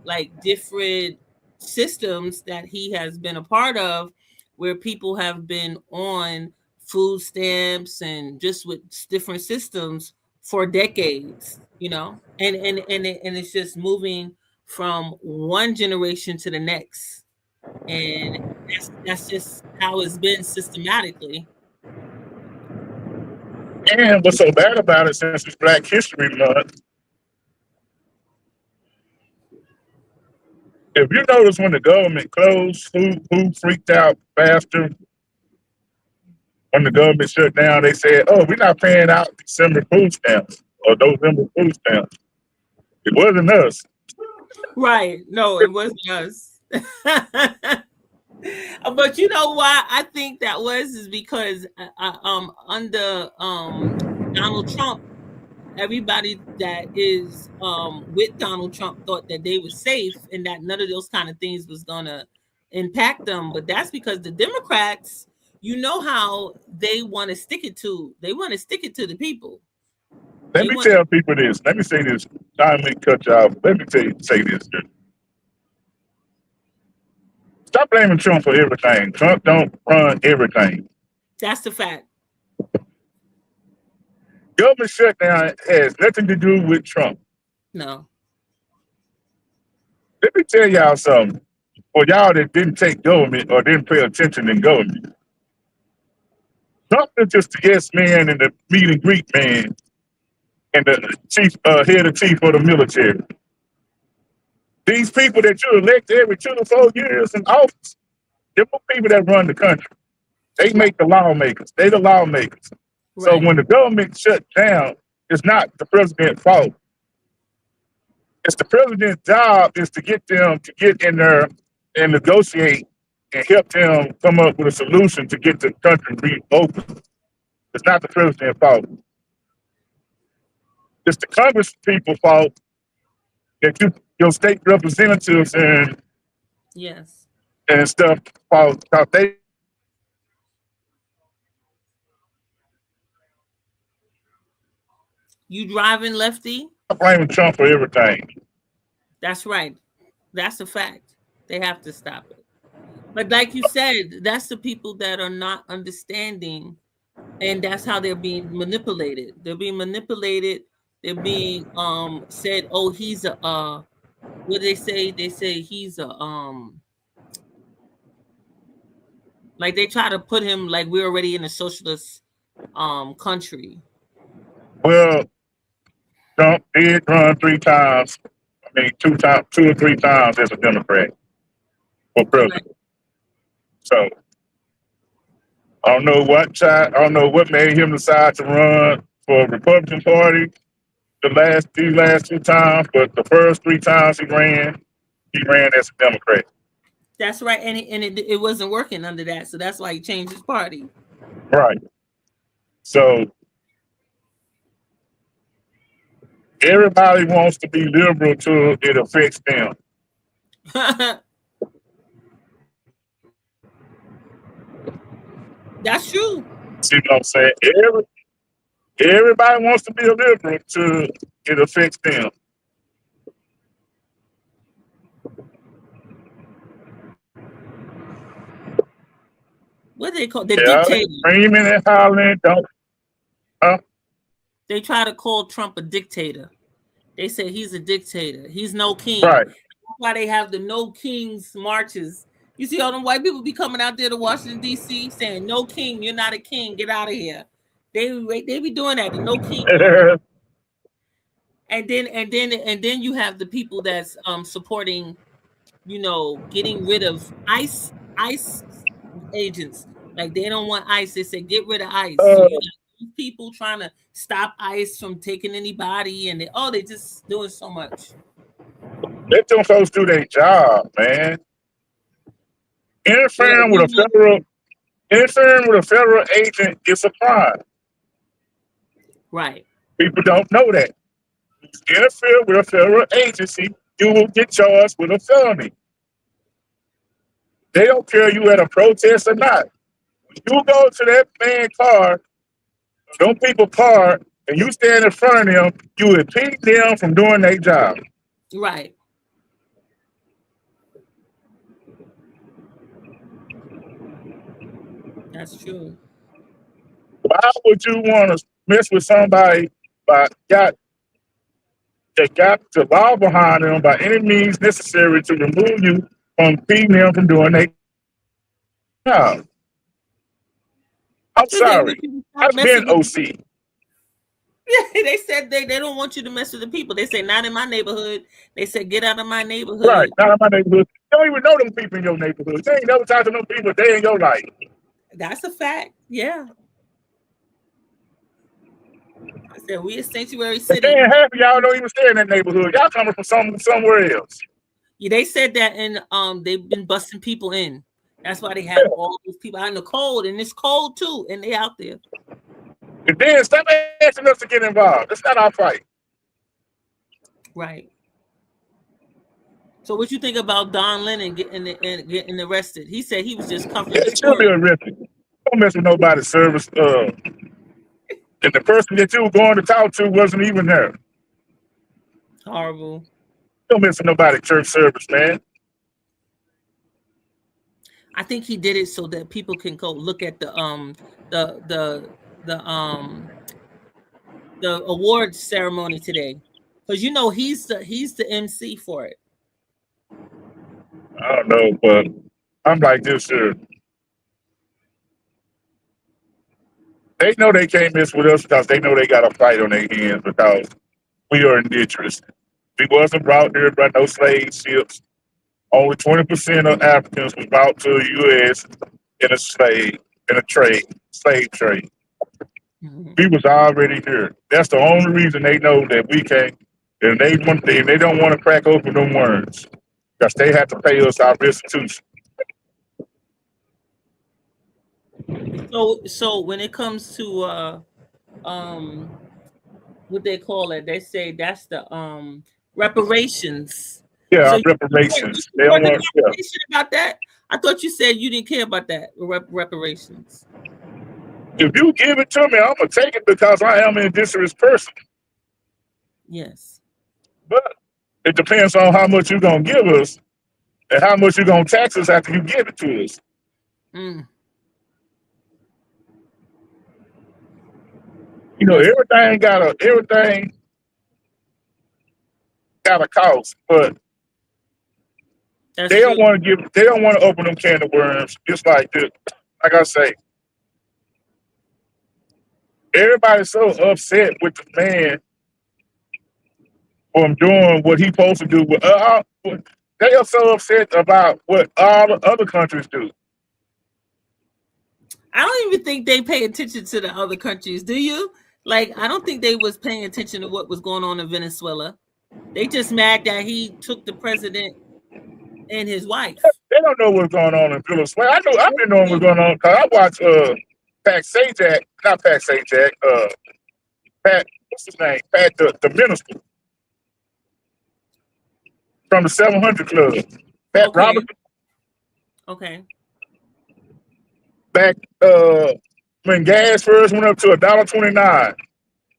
like different systems that he has been a part of, where people have been on food stamps and just with different systems for decades, and it's just moving from one generation to the next, and that's just how it's been systematically. And what's so bad about it, since it's Black History Month, if you notice when the government closed, who freaked out faster? When the government shut down, they said, "Oh, we're not paying out December food stamps or November food stamps." It wasn't us. Right? No, it wasn't us. But you know why I think that is because under Donald Trump, everybody that is with Donald Trump thought that they were safe and that none of those kind of things was gonna impact them. But that's because the Democrats, you know how they want to stick it to the people. Let me tell people this. Let me say this. I may cut you off. Let me say this. Stop blaming Trump for everything. Trump don't run everything. That's the fact. Government shutdown has nothing to do with Trump. No. Let me tell y'all something. For y'all that didn't take government or didn't pay attention in government, Trump is just the yes man and the meet and greet man and the chief head of chief of the military. These people that you elect every 2 to 4 years in office, they're the people that run the country. They make the lawmakers. They the lawmakers. Right. So when the government shut down, it's not the president's fault. It's the president's job is to get them to get in there and negotiate and help them come up with a solution to get the country reopened. It's not the president's fault. It's the Congress people's fault that your state representatives and yes and stuff fault because they. You driving, Lefty? I'm blaming Trump for everything. That's right. That's a fact. They have to stop it. But like you said, that's the people that are not understanding, and that's how they're being manipulated. They're being manipulated. They're being said, "Oh, he's a what do they say? They say he's a like they try to put him like we're already in a socialist country." Well, Trump did run 3 times. I mean, 2 or 3 times as a Democrat for president. Right. So I don't know what made him decide to run for the Republican Party these last 2 times, but the first 3 times he ran as a Democrat. That's right, and it wasn't working under that, so that's why he changed his party. Right. So everybody wants to be liberal till it affects them. That's true. See what I'm saying? Everybody wants to be a liberal till it affects them. What they call the dictator? Screaming and hollering, don't. They try to call Trump a dictator. They say he's a dictator. He's no king. Right. That's why they have the no kings marches. You see all them white people be coming out there to Washington D.C. saying, "No king, you're not a king. Get out of here." They be doing that. The no king. And then you have the people that's supporting, getting rid of ICE agents. Like they don't want ICE. They say get rid of ICE. So you got people trying to stop ICE from taking anybody, and they just doing so much. Let them folks do their job, man. Interfering with a federal agent is a crime. Right. People don't know that. Interfere with a federal agency, you will get charged with a felony. They don't care you at a protest or not. When you go to that man's car, them people park, and you stand in front of them, you impede them from doing their job. Right. That's true. Why would you want to mess with somebody that got the law behind them by any means necessary to remove you from impeding them from doing their job? I'm sorry. I've been OC. Yeah, they said they don't want you to mess with the people. They say not in my neighborhood. They said get out of my neighborhood. Right, not in my neighborhood. You don't even know them people in your neighborhood. They ain't never talked to them people a day in your life. That's a fact. Yeah. I said we a sanctuary city. They ain't happy y'all don't even stay in that neighborhood. Y'all coming from somewhere else. Yeah, they said that, and they've been busting people in. That's why they have all these people out in the cold, and it's cold too, and they out there. And then stop asking us to get involved. It's not our fight. Right. So what you think about Don Lennon getting arrested? He said he was just covering It should be arrested. Don't mess with nobody's service. And the person that you were going to talk to wasn't even there. Horrible. Don't mess with nobody's church service, man. I think he did it so that people can go look at the awards ceremony today, because he's the MC for it. I don't know, but I'm like this here. They know they can't mess with us because they know they got a fight on their hands because we are indigenous. We wasn't brought here by no slave ships. Only 20% of Africans was brought to the U.S. in a slave trade. Mm-hmm. We was already here. That's the only reason they know that we can't. And they don't want to crack open them worms because they have to pay us our restitution. So when it comes to what they call it, they say that's the reparations. Yeah, So reparations. They don't want about that. I thought you said you didn't care about that reparations. If you give it to me, I'm gonna take it because I am an indigenous person. Yes, but it depends on how much you're gonna give us and how much you're gonna tax us after you give it to us. Mm. Everything got a cost, but they don't want to open them can of worms. Just like this. Like I say, everybody's so upset with the man from doing what he's supposed to do. They are so upset about what all the other countries do. I don't even think they pay attention to the other countries. Do you? Like, I don't think they was paying attention to what was going on in Venezuela. They just mad that he took the president and his wife. They don't know what's going on in Venezuela. I've been knowing what's going on because I watch Pat Sajak, not Pat Sajak, Pat, what's his name? Pat the minister from the 700 Club. Pat Robertson. Okay. Back when gas first went up to $1.29.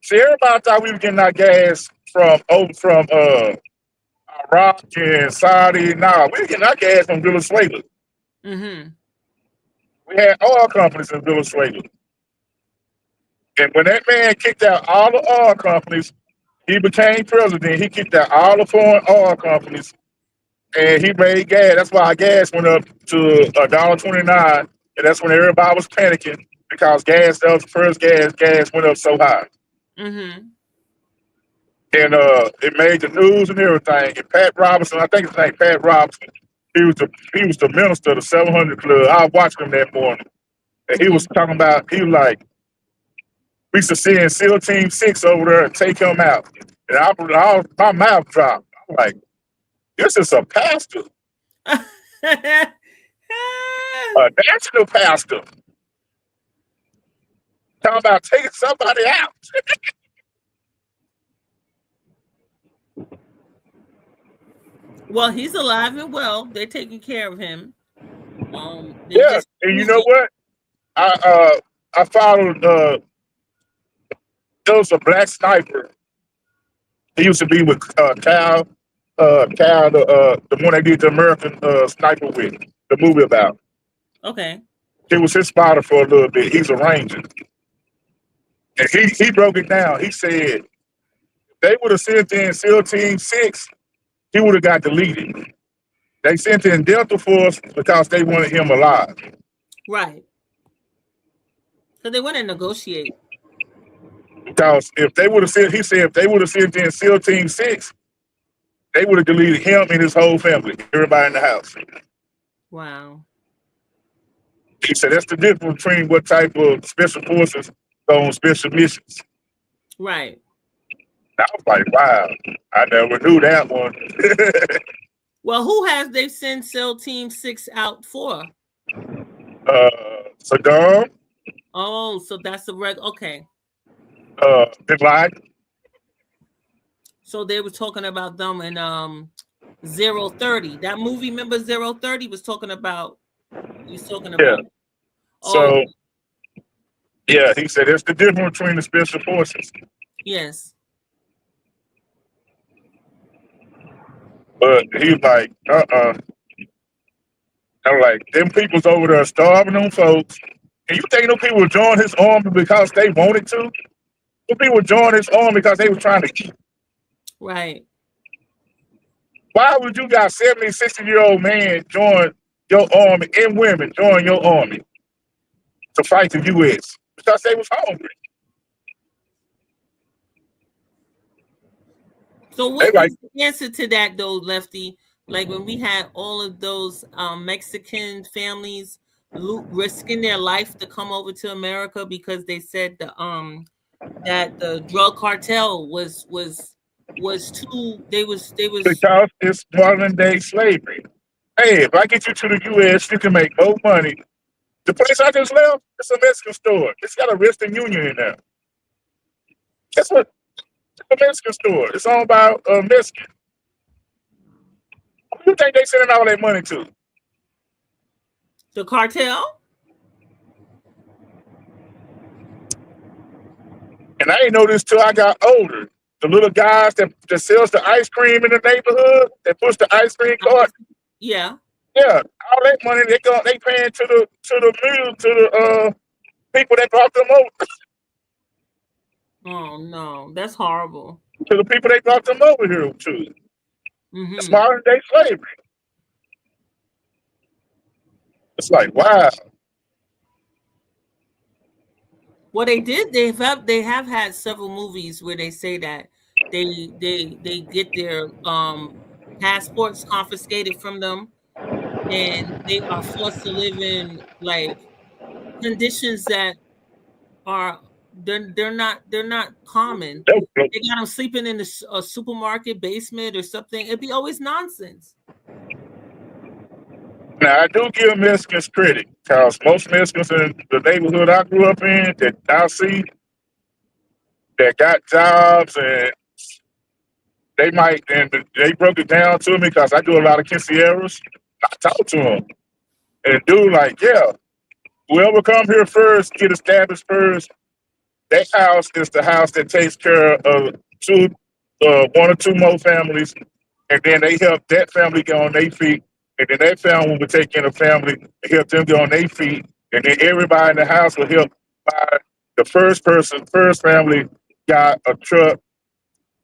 See, everybody thought we were getting our gas from Iraq and Saudi. Nah, we were getting our gas from Venezuela. Mm-hmm. We had oil companies in Venezuela. And when that man kicked out all the oil companies he became president. He kicked out all the foreign oil companies, and he made gas. That's why gas went up to $1.29, and that's when everybody was panicking because gas, that was the first gas went up so high. Mm-hmm. And it made the news and everything. And Pat Robertson, I think his name Pat Robertson, he was the minister of the 700 Club. I watched him that morning, and he was talking about, he was like, we used to send SEAL Team 6 over there and take him out. And my mouth dropped. I'm like, this is a pastor, a national pastor, talking about taking somebody out. Well, he's alive and well. They're taking care of him. Yeah, and you know what? I followed. There was a black sniper. He used to be with Cal, the one they did the American Sniper with, the movie about. Okay. He was his spotter for a little bit. He's a ranger, and he broke it down. He said they would have sent in SEAL Team 6. He would have got deleted. They sent in Delta Force because they wanted him alive. Right. So they want to negotiate. Because if they would have sent, he said, if they would have sent in SEAL Team 6, they would have deleted him and his whole family, everybody in the house. Wow. He said that's the difference between what type of special forces go on special missions. Right. I was like, wow, I never knew that one. Well, who has they sent SEAL Team 6 out for? Saddam. Oh, so that's the okay. Bin Laden. So they were talking about them in 030. That movie, remember 030 was talking about. He's talking about. Yeah. So, oh. yeah, he said that's the difference between the special forces. Yes. But he was like, I'm like, them people's over there starving them folks. And you think them people would join his army because they wanted to? Them people would join his army because they were trying to eat. Right. Why would you got 70, 60-year-old man join your army and women join your army to fight the U.S.? Because they was hungry. So what is the answer to that, though, Lefty? Like when we had all of those Mexican families risking their life to come over to America because they said that the drug cartel was too because it's modern day slavery. Hey, if I get you to the U.S., you can make more money. The place I just left, it's a Mexican store. It's got a Western Union in there. Guess what? A Mexican store. It's owned by a Mexican. Who do you think they sending all that money to? The cartel? And I didn't know this till I got older. The little guys that sells the ice cream in the neighborhood, that push the ice cream cart. Yeah. Yeah. All that money they paying to the people that brought them over. Oh no, that's horrible. To the people they brought them over here to. Mm-hmm. It's modern day slavery. It's like, wow. Well, they did. They have had several movies where they say that they get their passports confiscated from them, and they are forced to live in like conditions that are they're not common. They got them sleeping in a supermarket basement or something. It'd be always nonsense. Now, I do give Mexicans credit because most Mexicans in the neighborhood I grew up in that I see that got jobs and they broke it down to me because I do a lot of quinceañeras. I talk to them and do like, yeah, whoever come here first, get established first, that house is the house that takes care of one or two more families, and then they help that family get on their feet. And then that family will take in a family and help them get on their feet. And then everybody in the house will help buy the first family got a truck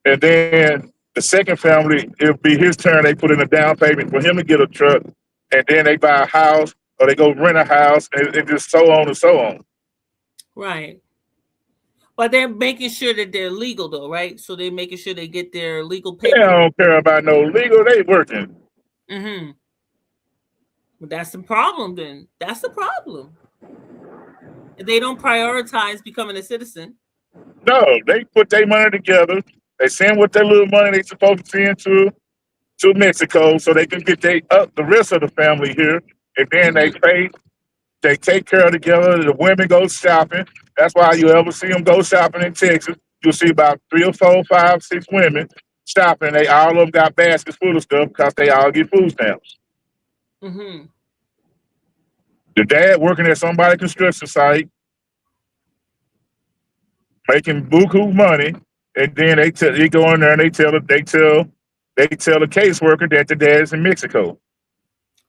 And then the second family, it'll be his turn. They put in a down payment for him to get a truck, and then they buy a house or they go rent a house, and just so on and so on. Right. But they're making sure that they're legal, though, right? So they're making sure they get their legal They paper. don't care about no legal. They working. Mm-hmm. But that's the problem. Then that's the problem. They don't prioritize becoming a citizen. No, they put their money together. They send what their little money they supposed to send to Mexico, so they can get the rest of the family here, and then they pay. They take care of together. The women go shopping. That's why you ever see them go shopping in Texas. You'll see about 3 or 4, 5, 6 women shopping. They all of them got baskets full of stuff because they all get food stamps. Mm-hmm. The dad working at somebody's construction site, making buku money, and then they go in there and they tell the caseworker that the dad is in Mexico.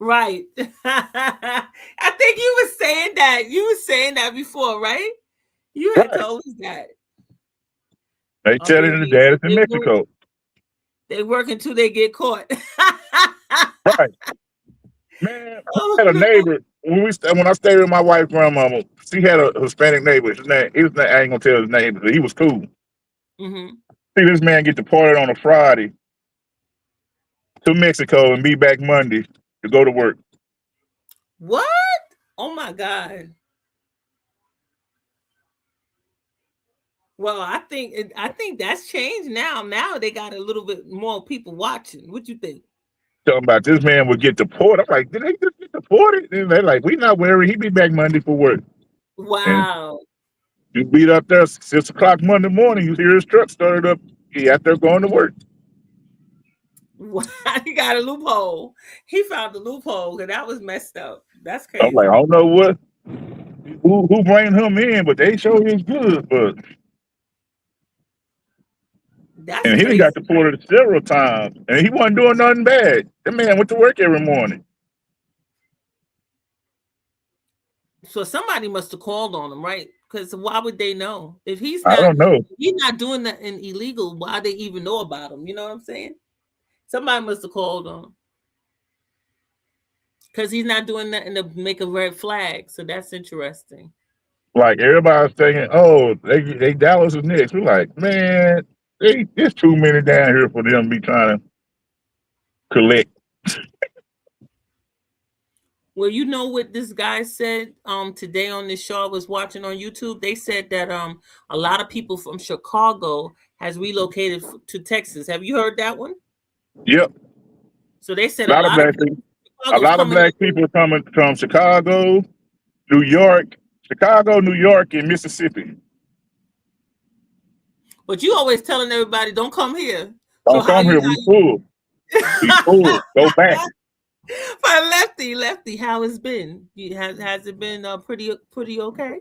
Right. I think you were saying that. You were saying that before, right? You had told us that. They tell him the dad is in Mexico. They work until they get caught. Right. Man, I had a neighbor when I stayed with my wife's grandmama. She had a Hispanic neighbor. His name, I ain't gonna tell his name, but he was cool. Mm-hmm. See this man get deported on a Friday to Mexico and be back Monday to go to work. What? Oh my God. Well, I think that's changed now. Now they got a little bit more people watching. What you think? Talking about this man would get deported. I'm like, did they just get deported? And they're like, we not worried. He be back Monday for work. Wow. And you beat up there 6 o'clock Monday morning. You hear his truck started up. He out there going to work. He got a loophole. He found the loophole because that was messed up. That's crazy. I'm like, I don't know who bring him in, but they show he's good. But That's and he crazy. got deported several times, and he wasn't doing nothing bad. That man went to work every morning. So somebody must have called on him, right? Because why would they know if he's I not? don't know. If he's not doing that in illegal. Why they even know about him? You know what I'm saying? Somebody must have called on him because he's not doing nothing to make a red flag. So that's interesting. Like everybody's saying, oh, they Dallas is next. We're like, man, it's too many down here for them to be trying to collect. Well, you know what this guy said today on this show I was watching on YouTube? They said that a lot of people from Chicago has relocated to Texas. Have you heard that one? Yep. So they said A lot of black people coming from Chicago, New York, and Mississippi. But you always telling everybody, don't come here. Don't come here, we full. We full. Go back. But Lefty, how it's been? Has it been pretty okay?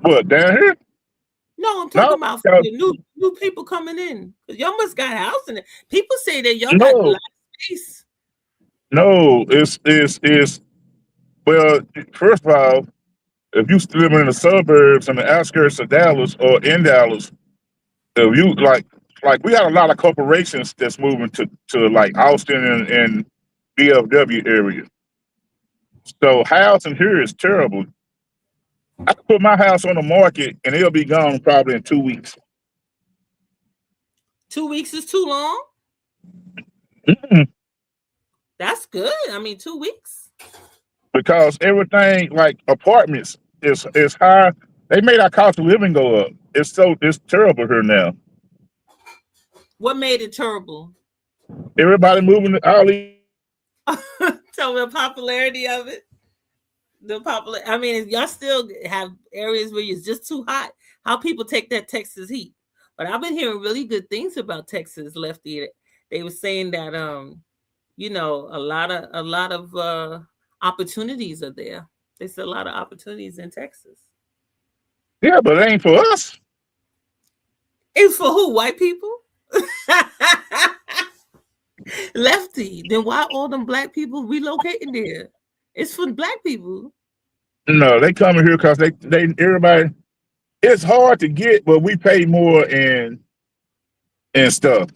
What, down here? No, I'm talking about the new people coming in. Y'all must got a house in it. People say that y'all got a lot of space. No, it's well, first of all, if you living in the suburbs and the outskirts of Dallas or in Dallas, if you like we got a lot of corporations that's moving to like Austin and DFW area. So housing here is terrible. I could put my house on the market and it'll be gone probably in 2 weeks. 2 weeks is too long? Mm-mm. That's good. I mean, 2 weeks. Because everything like apartments is high. They made our cost of living go up. It's terrible here now. What made it terrible? Everybody moving to all these. So the popularity of it. I mean, y'all still have areas where it's just too hot. How people take that Texas heat. But I've been hearing really good things about Texas, Lefty. They were saying that a lot of opportunities are there. They said a lot of opportunities in Texas. Yeah, but it ain't for us. It's for who? White people? Lefty, then why all them black people relocating there? It's for black people. No, they coming here because they everybody. It's hard to get, but we pay more, and and stuff.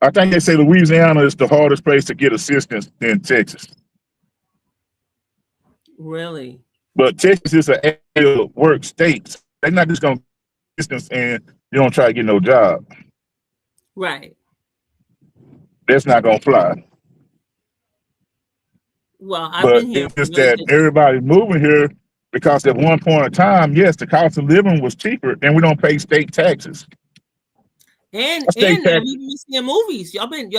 I think they say Louisiana is the hardest place to get assistance in Texas. Really? But Texas is an area work state. They're not just going to assistance and you don't try to get no job. Right. That's not going to fly. Well, I've But been here. it's just that everybody's moving here because at one point in time, yes, the cost of living was cheaper and we don't pay state taxes. And State now tax- we've been seeing movies. Y'all been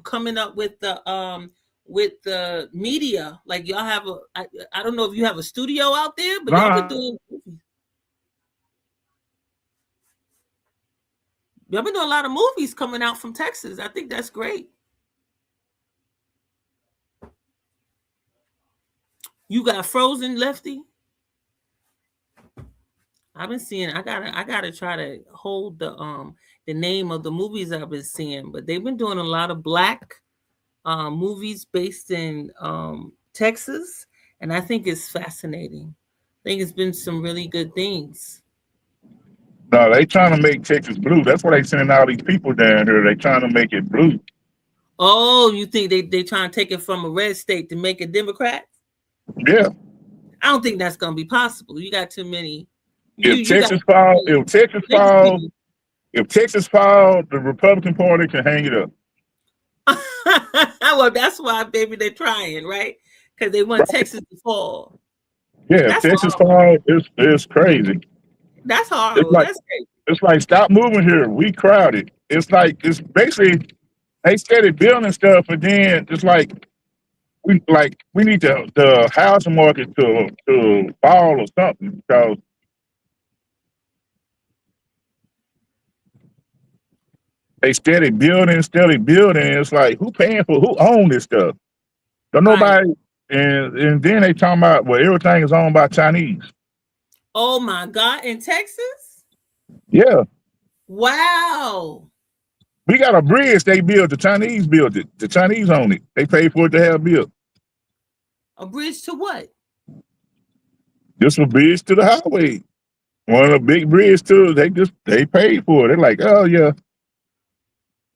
coming up with the media. Like y'all have I don't know if you have a studio out there, but y'all been doing movies. Y'all been doing a lot of movies coming out from Texas. I think that's great. You got Frozen, Lefty? I've been seeing. I gotta try to hold the name of the movies I've been seeing, but they've been doing a lot of Black movies based in Texas, and I think it's fascinating. I think it's been some really good things. No, they trying to make Texas blue. That's why they sending all these people down here. They trying to make it blue. Oh, you think they trying to take it from a red state to make it Democrat? Yeah. I don't think that's gonna be possible. You got too many. If Texas fall, the Republican Party can hang it up. Well, that's why, baby, they're trying, right? Because they want Texas to fall. Yeah, That's Texas horrible. fall is crazy. That's horrible. That's crazy. It's like, stop moving here. We crowded. It's basically they started building stuff, and then it's like we need the housing market to fall or something because they steady building. It's like who paying for who own this stuff? Don't nobody. Right. And then they talking about everything is owned by Chinese. Oh my God! In Texas? Yeah. Wow. We got a bridge they built. The Chinese built it. The Chinese own it. They paid for it to have built. A bridge to what? Just a bridge to the highway. One of the big bridges too. They paid for it. They're like, oh yeah.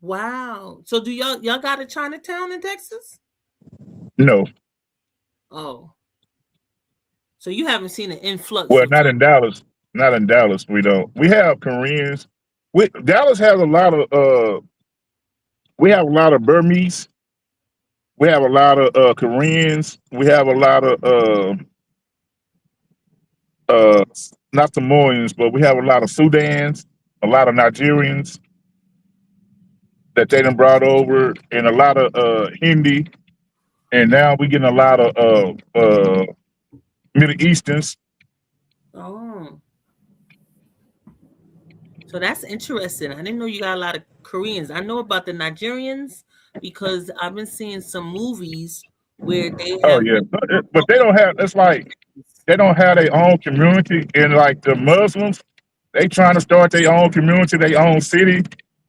Wow. So do y'all got a Chinatown in Texas? No. Oh. So you haven't seen an influx? Well, not in Dallas. Not in Dallas. We don't. We have Koreans. Dallas has a lot of. We have a lot of Burmese. We have a lot of Koreans. We have a lot of not Samoans, but we have a lot of Sudans, a lot of Nigerians that they done brought over, and a lot of Hindi. And now we're getting a lot of Middle Easterns. Oh. So that's interesting. I didn't know you got a lot of Koreans. I know about the Nigerians because I've been seeing some movies where they have. Oh yeah, but they don't have. It's like they don't have their own community, and like the Muslims, they trying to start their own community, their own city.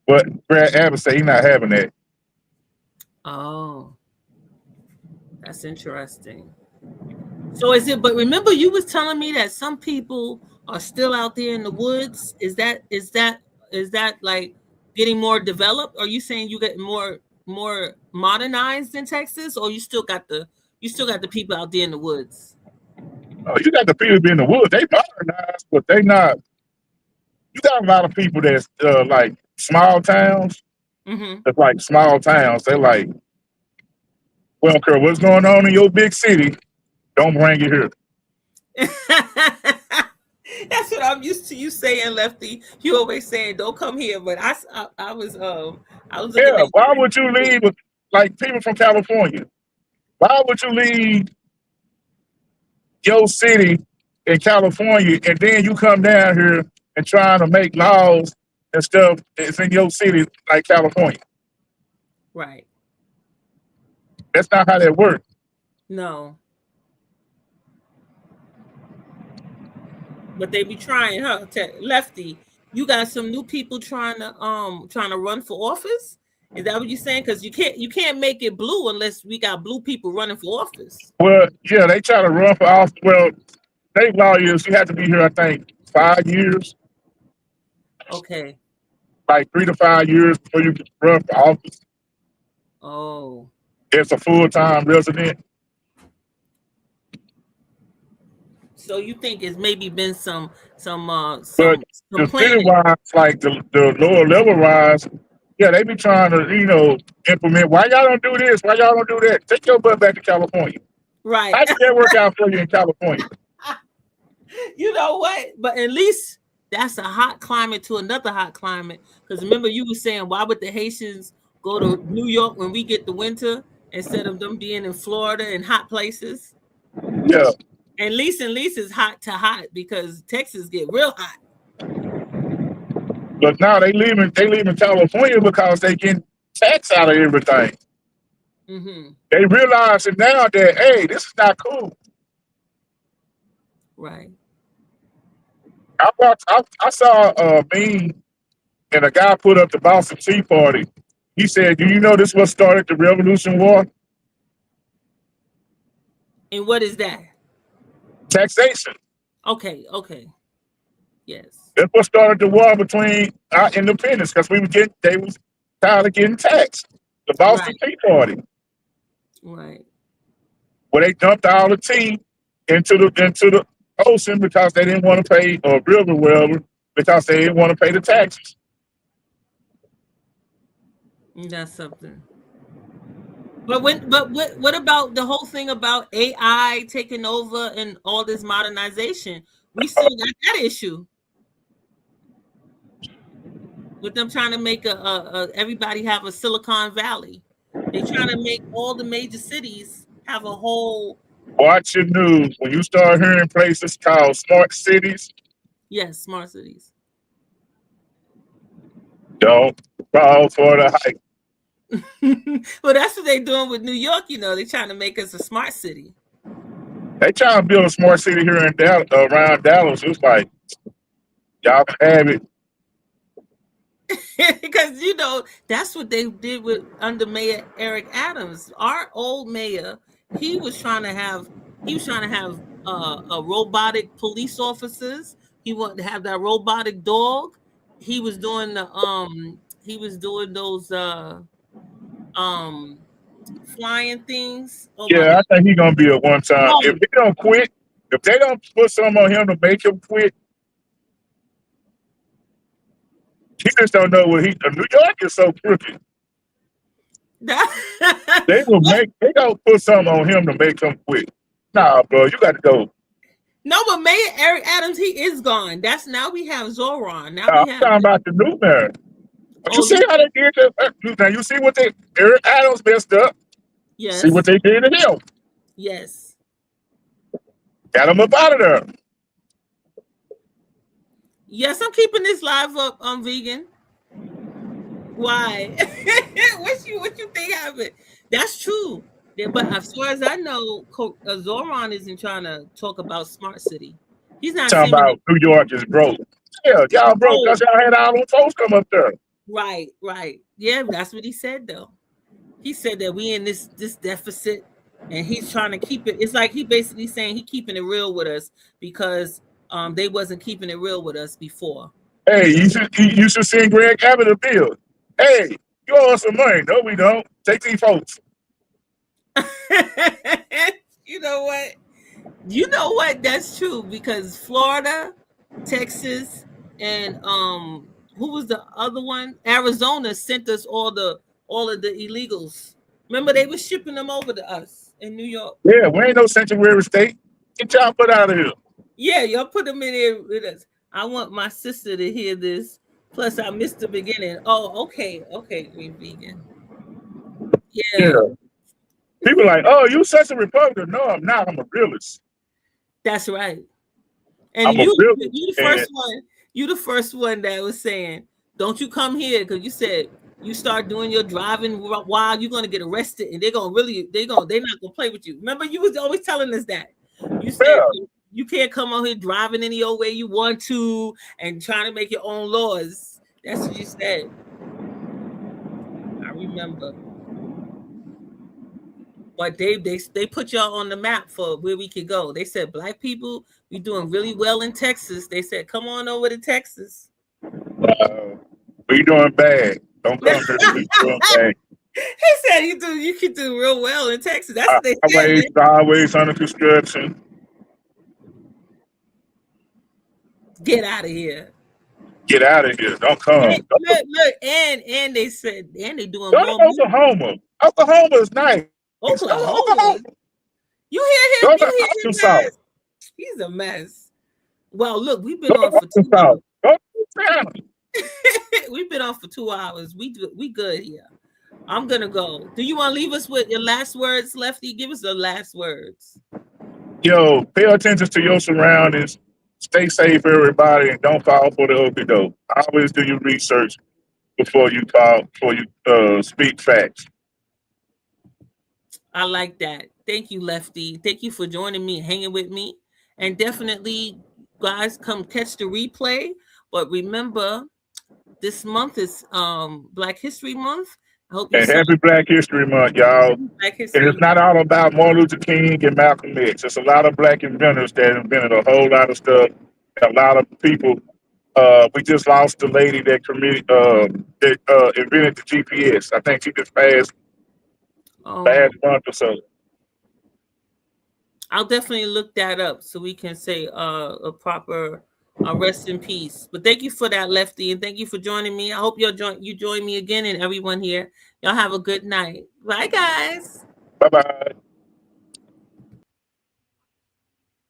But Brad Abbott say he's not having that. Oh, that's interesting. So is it? But remember, you was telling me that some people are still out there in the woods. Is that like getting more developed? Are you saying you get more modernized in Texas, or you still got the people out there in the woods? Oh, you got the people in the woods. They modernized, but they not. You got a lot of people that's like small towns. Mm-hmm. That's like small towns. They like, we don't care what's going on in your big city. Don't bring it here. That's what I'm used to you saying, Lefty. You always saying, "Don't come here." But I was. Yeah. Why would you leave? Like people from California. Why would you leave your city in California and then you come down here and trying to make laws and stuff that's in your city like California? Right. That's not how that works. No. But they be trying, huh? Lefty, you got some new people trying to run for office. Is that what you're saying? Because you can't make it blue unless we got blue people running for office. Well, yeah, they try to run for office. Well, state law is you have to be here, I think, 5 years. Okay. like 3 to 5 years before you can run for office. Oh. It's a full-time resident. So you think it's maybe been some But some the planning. city-wise, like the lower level rise, yeah, they be trying to, implement. Why y'all don't do this? Why y'all don't do that? Take your butt back to California. Right. How did that work out for you in California? You know what? But at least that's a hot climate to another hot climate. Because remember, you were saying, why would the Haitians go to New York when we get the winter instead of them being in Florida in hot places? Yeah. And least is hot to hot because Texas get real hot. But now they leaving California because they getting tax out of everything. Mm-hmm. They realizing now that, hey, this is not cool. Right. I saw a meme and a guy put up the Boston Tea Party. He said, do you know this what started the Revolution War? And what is that? Taxation. Okay. Yes. That's what started the war between our independence because they was tired of getting taxed. The Boston Tea Party. Right. Where they dumped all the tea into the ocean because they didn't want to pay, or river, wherever, because they didn't want to pay the taxes. That's something. But what about the whole thing about AI taking over and all this modernization? We still got that issue with them trying to make everybody have a Silicon Valley. They're trying to make all the major cities have a whole. Watch your news when you start hearing places called smart cities. Yes, smart cities. Don't fall for the hype. Well, that's what they're doing with New York. They're trying to make us a smart city. They trying to build a smart city here in around Dallas. It's like, y'all can have it. Because that's what they did under Mayor Eric Adams. Our old mayor, he was trying to have a robotic police officers. He wanted to have that robotic dog. He was doing those flying things. Oh, yeah, I think he's gonna be a one time. Oh. If they don't quit, if they don't put something on him to make him quit, he just don't know what New York is so crooked. They gonna put something on him to make him quit. Nah, bro, you got to go. No, but Mayor Eric Adams, he is gone. Now we have Zoran. I'm talking about the new mayor. You see how they did that? Now you see what Eric Adams messed up. Yes. See what they did to him. Yes. Got him up out of there. Yes, I'm keeping this live up on vegan. Why? what you think happened? That's true. Yeah, but as far as I know, Zoran isn't trying to talk about smart city. He's not talking about New York is broke. Yeah, y'all broke because y'all had all them folks come up there. Right. Yeah, that's what he said though. He said that we in this deficit and he's trying to keep it. It's like he basically saying he keeping it real with us because they wasn't keeping it real with us before. Hey, you should send Greg Abbott a bill. Hey, you owe us some money. No, we don't. Take these folks. You know what? That's true because Florida, Texas, and who was the other one? Arizona sent us all of the illegals. Remember, they were shipping them over to us in New York. Yeah, we ain't no sanctuary state. Get y'all put out of here. Yeah, y'all put them in here with us. I want my sister to hear this. Plus, I missed the beginning. Oh, okay, Green Vegan. Yeah. People like, oh, you such a Republican. No, I'm not. I'm a realist. That's right. And you the first one. You the first one that was saying, "Don't you come here," because you said you start doing your driving while you're gonna get arrested, and they're not gonna play with you. Remember, you was always telling us that. You said you can't come out here driving any old way you want to and trying to make your own laws. That's what you said. I remember. But they put y'all on the map for where we could go. They said, Black people, we doing really well in Texas. They said, come on over to Texas. But you're doing bad. Don't come here. You're doing bad. He said you could do real well in Texas. That's what they said. Highways, byways under construction. Get out of here. Get out of here. Don't come. Look, and they said, and they doing Go to more. Oklahoma. Oklahoma is nice. Oklahoma. You hear him? Go to You hear him, Arkansas. guys? He's a mess. Well, look, we've been Go on to for 2 Arkansas. hours. Go to town. We've been on for 2 hours. We good here. I'm gonna go. Do you want to leave us with your last words, Lefty? Give us the last words. Yo, pay attention to your surroundings. Stay safe, everybody, and don't fall for the okie doke. Always do your research before you speak facts. I like that. Thank you, Lefty. Thank you for joining me and hanging with me. And definitely, guys, come catch the replay. But remember, this month is Black History Month. I hope you Happy Black History Month, y'all. Black History And it's not all about Martin Luther King and Malcolm X. It's a lot of Black inventors that invented a whole lot of stuff. A lot of people. We just lost the lady that invented the GPS. I think she just passed last month or so. I'll definitely look that up so we can say a proper rest in peace. But thank you for that, Lefty, and thank you for joining me. I hope you join me again, and everyone here. Y'all have a good night. Bye, guys. Bye-bye.